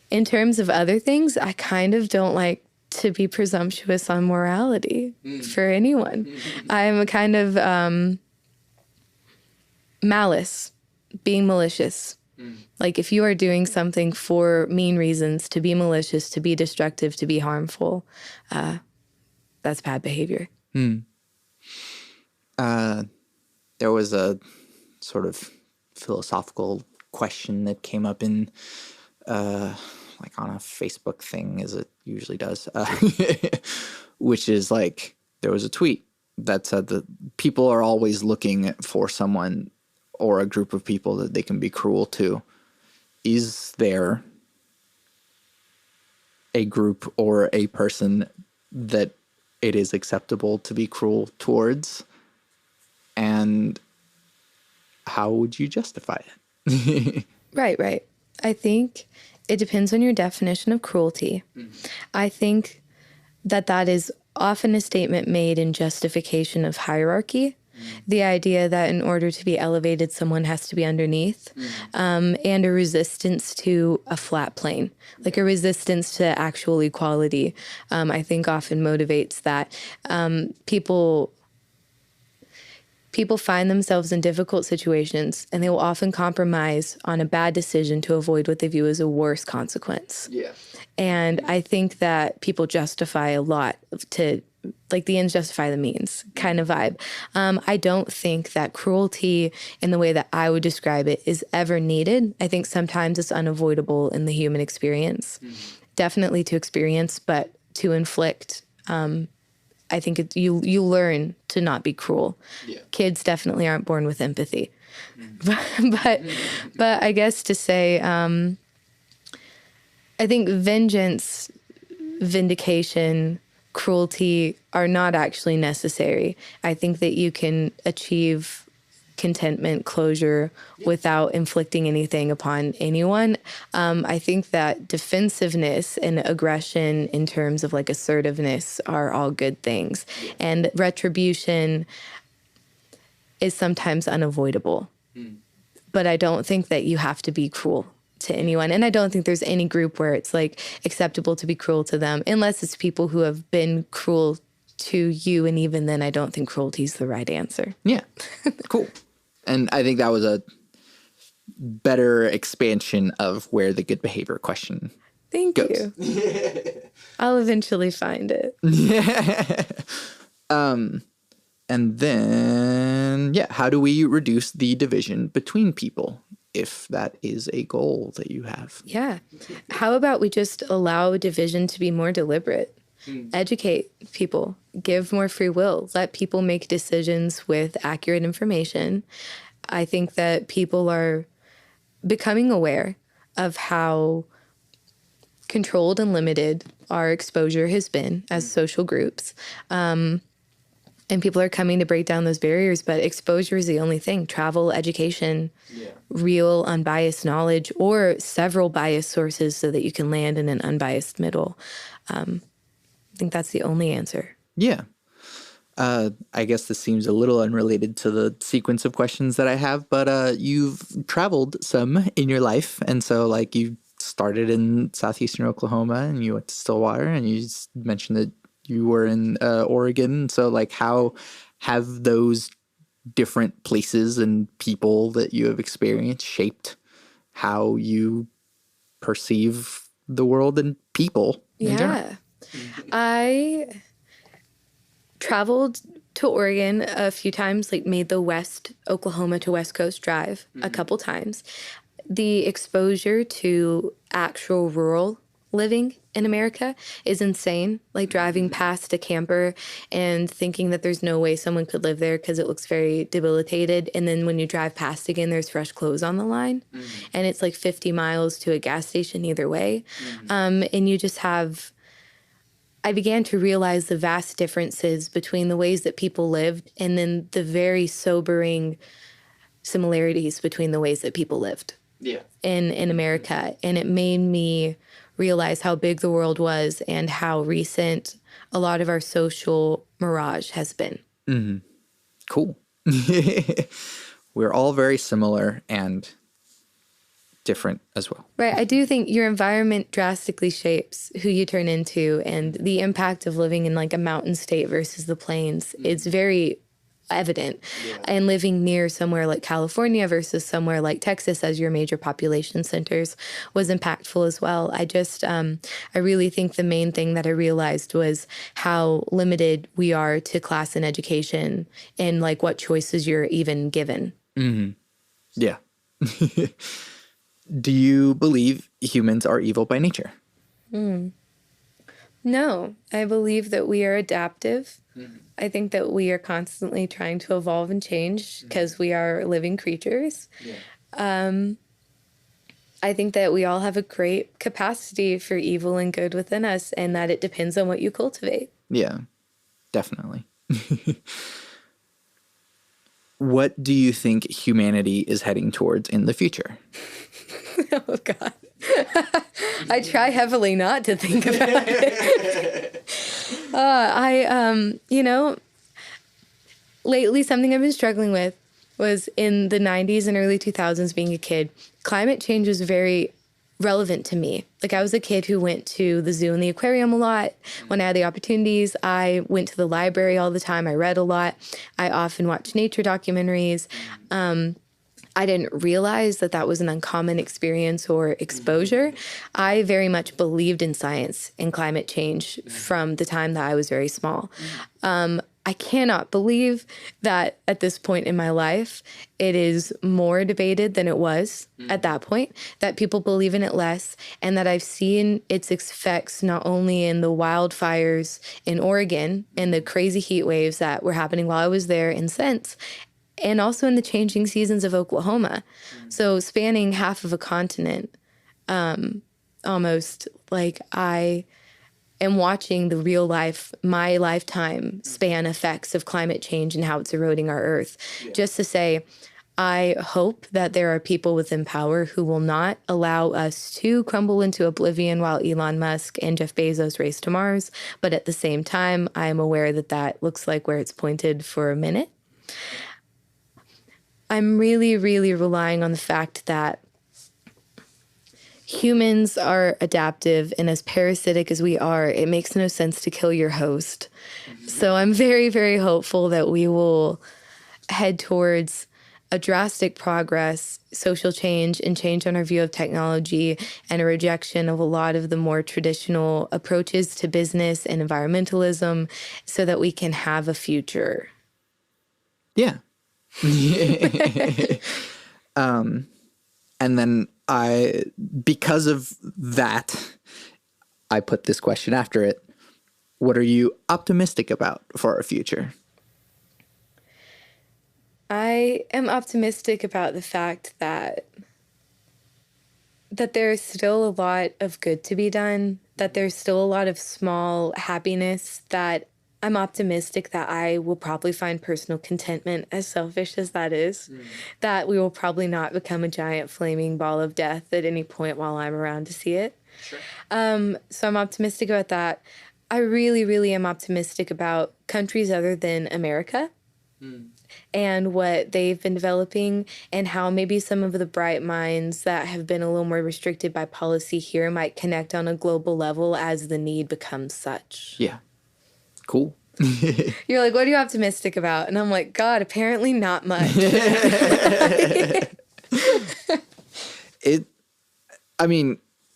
In terms of other things, I kind of don't like to be presumptuous on morality for anyone. I am a kind of malice, being malicious. Like if you are doing something for mean reasons, to be malicious, to be destructive, to be harmful, that's bad behavior. There was a sort of philosophical question that came up in like on a Facebook thing, as it usually does, which is like there was a tweet that said that people are always looking for someone or a group of people that they can be cruel to. Is there a group or a person that it is acceptable to be cruel towards? And how would you justify it? Right. I think it depends on your definition of cruelty. I think that is often a statement made in justification of hierarchy. The idea that in order to be elevated, someone has to be underneath, and a resistance to a flat plane, like a resistance to actual equality, I think often motivates that. People find themselves in difficult situations, and they will often compromise on a bad decision to avoid what they view as a worse consequence. Yeah. And I think that people justify a lot to, like, the ends justify the means kind of vibe. I don't think that cruelty in the way that I would describe it is ever needed. I think sometimes it's unavoidable in the human experience. Definitely to experience, but to inflict, I think you learn to not be cruel. Yeah. Kids definitely aren't born with empathy. But I guess to say, I think vengeance, vindication, cruelty are not actually necessary. I think that you can achieve contentment, closure, without inflicting anything upon anyone. I think that defensiveness and aggression in terms of like assertiveness are all good things. And retribution is sometimes unavoidable. But I don't think that you have to be cruel to anyone. And I don't think there's any group where it's like acceptable to be cruel to them, unless it's people who have been cruel to you. And even then, I don't think cruelty is the right answer. Yeah. Cool. And I think that was a better expansion of where the good behavior question Thank goes. you. I'll eventually find it. And then, how do we reduce the division between people, if that is a goal that you have? Yeah. How about we just allow division to be more deliberate? Educate people, give more free will, let people make decisions with accurate information. I think that people are becoming aware of how controlled and limited our exposure has been as social groups. And people are coming to break down those barriers, but exposure is the only thing. Travel, education, real unbiased knowledge, or several biased sources so that you can land in an unbiased middle. I think that's the only answer. Yeah. I guess this seems a little unrelated to the sequence of questions that I have, but you've traveled some in your life. And so, like, you started in southeastern Oklahoma and you went to Stillwater, and you mentioned that you were in Oregon. So, like, how have those different places and people that you have experienced shaped how you perceive the world and people in general? I traveled to Oregon a few times, like made the West Oklahoma to West Coast drive a couple times. The exposure to actual rural living in America is insane. Like driving past a camper and thinking that there's no way someone could live there because it looks very debilitated. And then when you drive past again, there's fresh clothes on the line. And it's like 50 miles to a gas station either way. And you just have... I began to realize the vast differences between the ways that people lived and then the very sobering similarities between the ways that people lived in America. And it made me realize how big the world was and how recent a lot of our social mirage has been. Cool. We're all very similar and different as well. Right. I do think your environment drastically shapes who you turn into, and the impact of living in like a mountain state versus the plains is very evident. And living near somewhere like California versus somewhere like Texas as your major population centers was impactful as well. I really think the main thing that I realized was how limited we are to class and education and like what choices you're even given. Yeah. Do you believe humans are evil by nature? No, I believe that we are adaptive. I think that we are constantly trying to evolve and change because we are living creatures. I think that we all have a great capacity for evil and good within us, and that it depends on what you cultivate. Yeah, definitely. What do you think humanity is heading towards in the future? Oh, God. I try heavily not to think about it. Lately something I've been struggling with was in the 90s and early 2000s being a kid. Climate change was very relevant to me. Like I was a kid who went to the zoo and the aquarium a lot when I had the opportunities. I went to the library all the time. I read a lot. I often watched nature documentaries. I didn't realize that that was an uncommon experience or exposure. I very much believed in science and climate change from the time that I was very small. I cannot believe that at this point in my life, it is more debated than it was at that point, that people believe in it less, and that I've seen its effects not only in the wildfires in Oregon and the crazy heat waves that were happening while I was there and since, and also in the changing seasons of Oklahoma. So spanning half of a continent, almost, like I am watching the real life, my lifetime span effects of climate change and how it's eroding our earth. Just to say, I hope that there are people within power who will not allow us to crumble into oblivion while Elon Musk and Jeff Bezos race to Mars. But at the same time, I am aware that that looks like where it's pointed for a minute. I'm really, really relying on the fact that humans are adaptive, and as parasitic as we are, it makes no sense to kill your host. So I'm very, very hopeful that we will head towards a drastic progress, social change, and change on our view of technology, and a rejection of a lot of the more traditional approaches to business and environmentalism so that we can have a future. Yeah. And then because of that, I put this question after it. What are you optimistic about for our future? I am optimistic about the fact that there's still a lot of good to be done, that there's still a lot of small happiness, that I'm optimistic that I will probably find personal contentment, as selfish as that is, that we will probably not become a giant flaming ball of death at any point while I'm around to see it. Sure. So I'm optimistic about that. I really, really am optimistic about countries other than America and what they've been developing, and how maybe some of the bright minds that have been a little more restricted by policy here might connect on a global level as the need becomes such. Yeah. Cool. You're like, what are you optimistic about? And I'm like, God, apparently not much. We're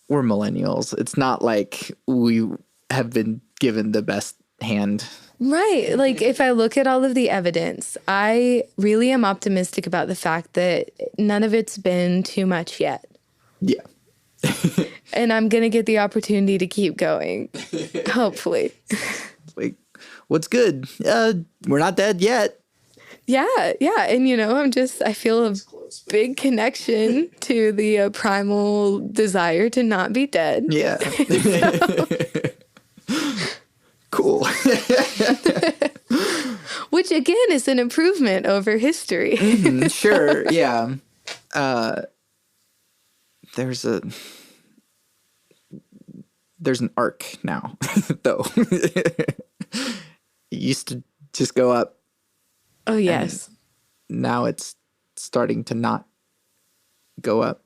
millennials. It's not like we have been given the best hand. Right. Like, if I look at all of the evidence, I really am optimistic about the fact that none of it's been too much yet. Yeah. And I'm going to get the opportunity to keep going, hopefully. Like, what's good? We're not dead yet. Yeah. And, I feel a big connection to the primal desire to not be dead. Yeah. Cool. Which, again, is an improvement over history. Sure, yeah. there's an arc now, though. It used to just go up. Oh, yes. Now it's starting to not go up.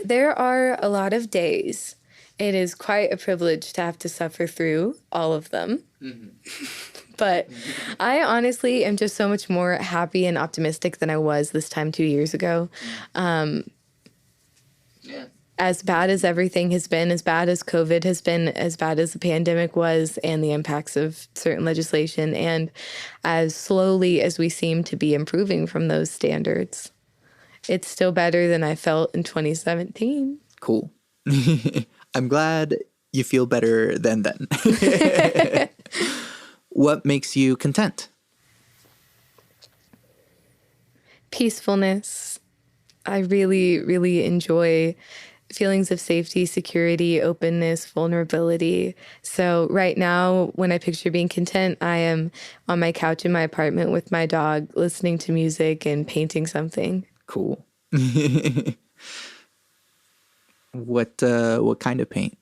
There are a lot of days. It is quite a privilege to have to suffer through all of them. But I honestly am just so much more happy and optimistic than I was this time 2 years ago. As bad as everything has been, as bad as COVID has been, as bad as the pandemic was, and the impacts of certain legislation, and as slowly as we seem to be improving from those standards, it's still better than I felt in 2017. Cool. I'm glad you feel better than then. What makes you content? Peacefulness. I really, really enjoy feelings of safety, security, openness, vulnerability. So right now, when I picture being content, I am on my couch in my apartment with my dog, listening to music and painting something. Cool. What kind of paint?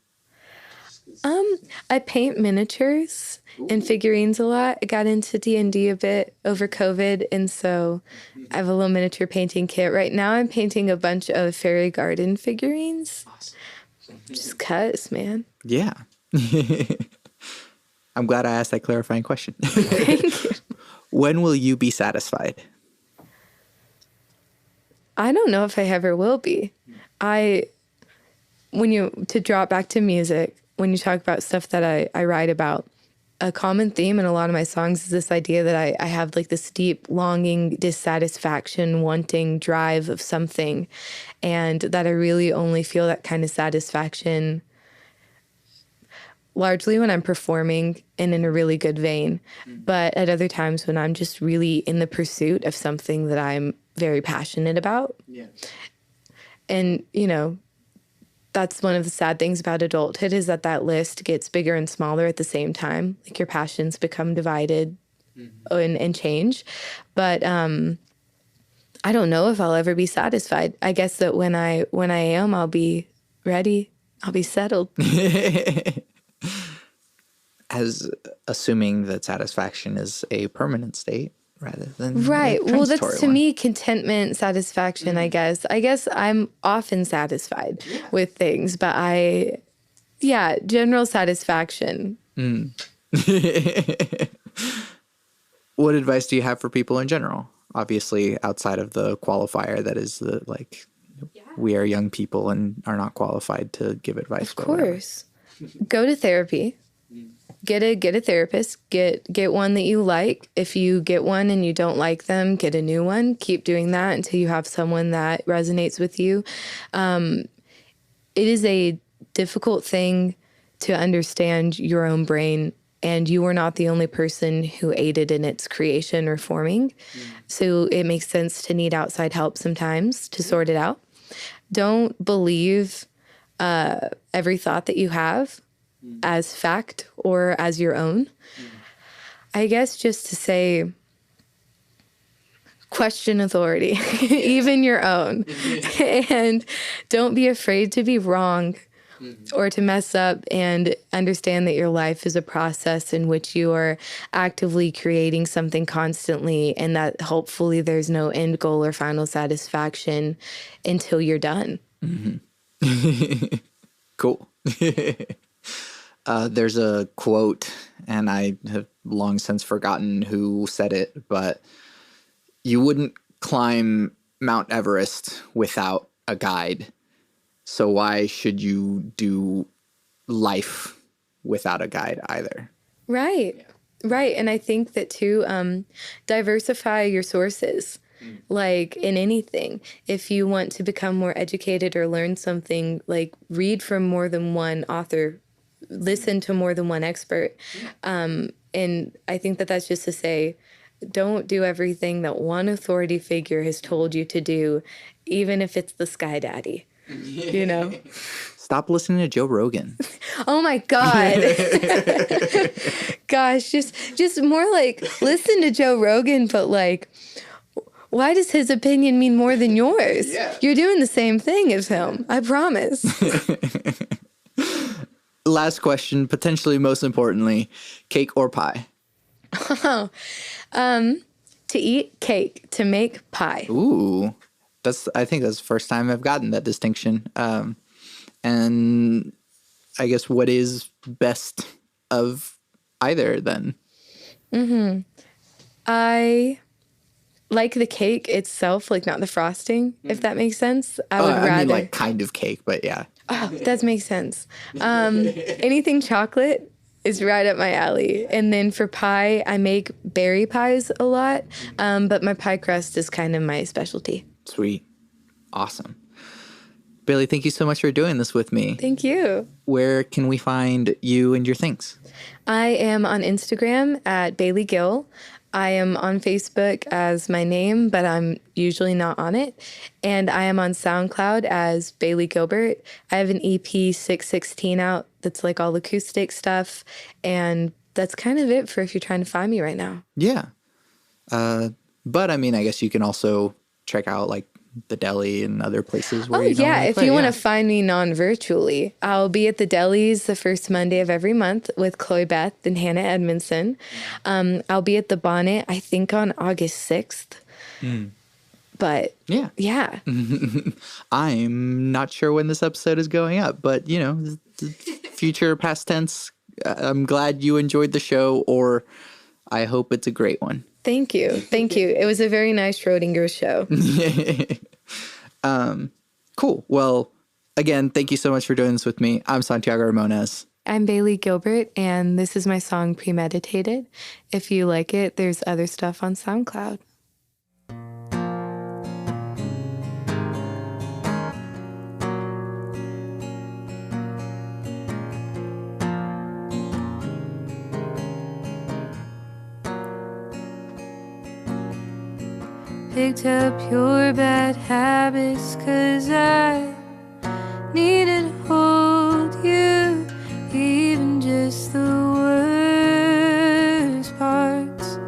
I paint miniatures and figurines a lot. I got into D&D a bit over COVID, and so I have a little miniature painting kit. Right now I'm painting a bunch of fairy garden figurines. Awesome. Just 'cause, man. Yeah. I'm glad I asked that clarifying question. Thank you. When will you be satisfied? I don't know if I ever will be. To drop back to music, when you talk about stuff that I write about, a common theme in a lot of my songs is this idea that I have like this deep longing, dissatisfaction, wanting drive of something, and that I really only feel that kind of satisfaction largely when I'm performing and in a really good vein, but at other times when I'm just really in the pursuit of something that I'm very passionate about. Yeah. And, that's one of the sad things about adulthood is that list gets bigger and smaller at the same time. Like your passions become divided and change. But I don't know if I'll ever be satisfied. I guess that when I am, I'll be ready. I'll be settled. As assuming that satisfaction is a permanent state rather than right. A well, that's to one. me contentment, satisfaction. I guess I'm often satisfied with things, but general satisfaction. What advice do you have for people in general? Obviously, outside of the qualifier that is we are young people and are not qualified to give advice. Of course, go to therapy. Get a therapist. Get one that you like. If you get one and you don't like them, get a new one. Keep doing that until you have someone that resonates with you. It is a difficult thing to understand your own brain, and you are not the only person who aided in its creation or forming. So it makes sense to need outside help sometimes to sort it out. Don't believe every thought that you have as fact or as your own. I guess just to say, question authority, even your own. And don't be afraid to be wrong or to mess up, and understand that your life is a process in which you are actively creating something constantly, and that hopefully there's no end goal or final satisfaction until you're done. Cool. There's a quote, and I have long since forgotten who said it, but you wouldn't climb Mount Everest without a guide. So why should you do life without a guide either? Right. Yeah. Right. And I think that too, diversify your sources. Like in anything, if you want to become more educated or learn something, like read from more than one author, listen to more than one expert. And I think that that's just to say, don't do everything that one authority figure has told you to do, even if it's the Sky Daddy, Stop listening to Joe Rogan. Oh my God. Gosh, just more like listen to Joe Rogan, but like, why does his opinion mean more than yours? Yeah. You're doing the same thing as him. I promise. Last question, potentially most importantly, cake or pie? To eat cake, to make pie. Ooh, I think that's the first time I've gotten that distinction. And I guess what is best of either then? I like the cake itself, like not the frosting, if that makes sense. I would rather. I mean, like kind of cake, but yeah. Oh, that does make sense. Anything chocolate is right up my alley. And then for pie, I make berry pies a lot, but my pie crust is kind of my specialty. Sweet. Awesome. Bailey, thank you so much for doing this with me. Thank you. Where can we find you and your things? I am on Instagram at Bailey Gill. I am on Facebook as my name, but I'm usually not on it. And I am on SoundCloud as Bailey Gilbert. I have an EP 616 out that's like all acoustic stuff. And that's kind of it for if you're trying to find me right now. Yeah. But I mean, I guess you can also check out like the deli and other places where if you want to find me non-virtually, I'll be at the delis the first Monday of every month with Chloe Beth and Hannah Edmondson. I'll be at the Bonnet, I think on August 6th. But yeah. I'm not sure when this episode is going up, but future past tense. I'm glad you enjoyed the show, or I hope it's a great one. Thank you. It was a very nice Schrodinger show. Cool. Well, again, thank you so much for doing this with me. I'm Santiago Ramones. I'm Bailey Gilbert, and this is my song Premeditated. If you like it, there's other stuff on SoundCloud. Picked up your bad habits 'cause I needed to hold you, even just the worst parts.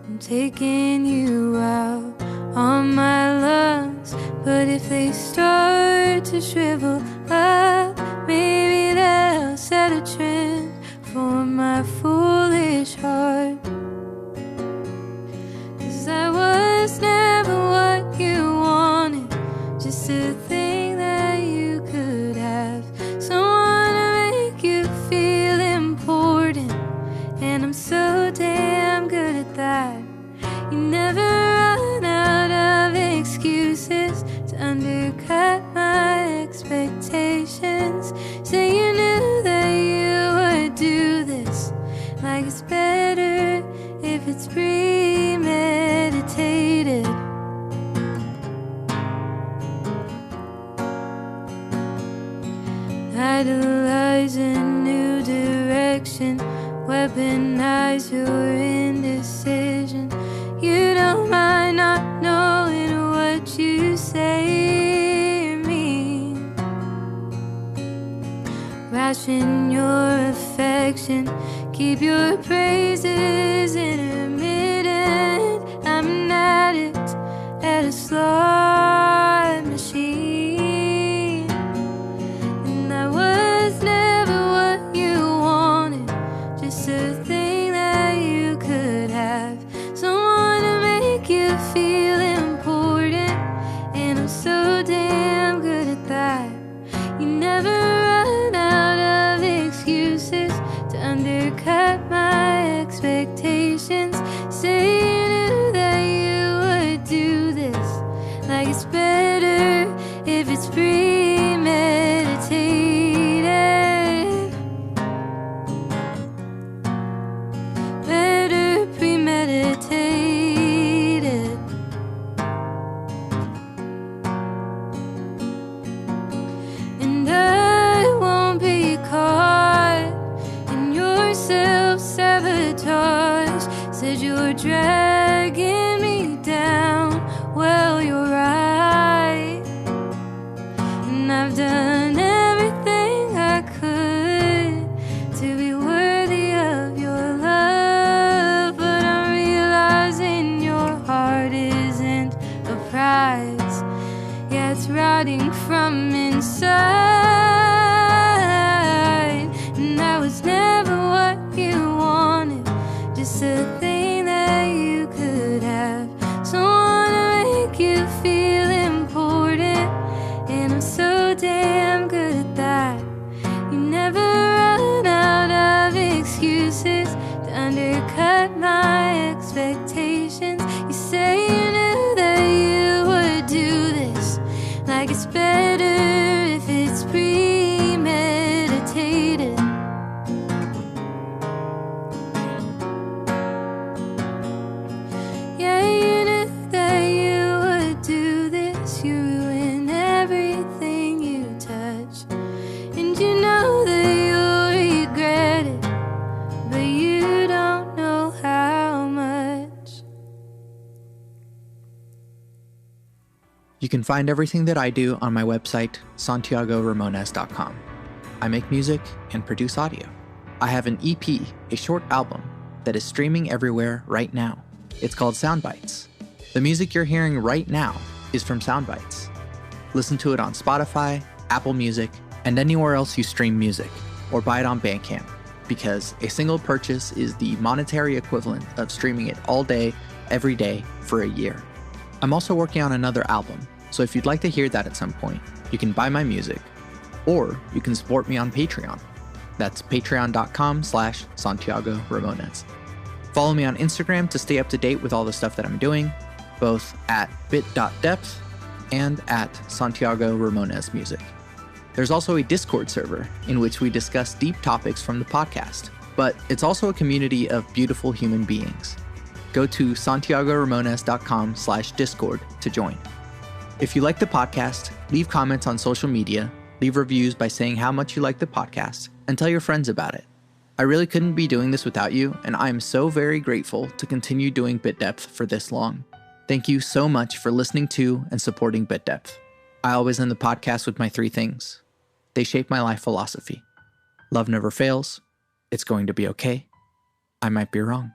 I'm taking you out on my lungs, but if they start to shrivel up, maybe they'll set a trend for my foolish heart. I was never what you wanted, just a thing that you could have. Someone to make you feel important, and I'm so damn good at that. You never run out of excuses to undercut my expectations. Say you knew that you would do this, like it's better if it's premeditated. Idolize a new direction, weaponize your indecision. You don't mind not knowing what you say or mean. Ration your affection, keep your praises intermittent. I'm an addict at a slot machine, and I was never what you wanted, just a thing that you could have. Someone to make you feel important, and I'm so damn good at that. You never run out of excuses to undercut my expectations. Say you knew that you would do this, like it's better if it's premeditated. Better premeditated. And I won't be caught in your self-sabotage. Said you were dragging me down. Well, you're right, and I've done everything I could to be worthy of your love, but I'm realizing your heart isn't a prize. Yeah, it's rotting from inside. expectations. You say you knew that you would do this, like it's better if it's premeditated. Yeah, you knew that you would do this. You ruin everything you touch, and you know that you'll regret it, but you don't know how much. You can find everything that I do on my website, santiagoramones.com. I make music and produce audio. I have an EP, a short album, that is streaming everywhere right now. It's called Soundbites. The music you're hearing right now is from Soundbites. Listen to it on Spotify, Apple Music, and anywhere else you stream music, or buy it on Bandcamp, because a single purchase is the monetary equivalent of streaming it all day, every day, for a year. I'm also working on another album, so if you'd like to hear that at some point, you can buy my music, or you can support me on Patreon. That's patreon.com/Santiago Ramones. Follow me on Instagram to stay up to date with all the stuff that I'm doing, both at bit.depth and at Santiago Ramones Music. There's also a Discord server in which we discuss deep topics from the podcast, but it's also a community of beautiful human beings. Go to santiagoramones.com/Discord to join. If you like the podcast, leave comments on social media, leave reviews by saying how much you like the podcast, and tell your friends about it. I really couldn't be doing this without you, and I am so very grateful to continue doing Bit Depth for this long. Thank you so much for listening to and supporting Bit Depth. I always end the podcast with my 3 things. They shape my life philosophy. Love never fails. It's going to be okay. I might be wrong.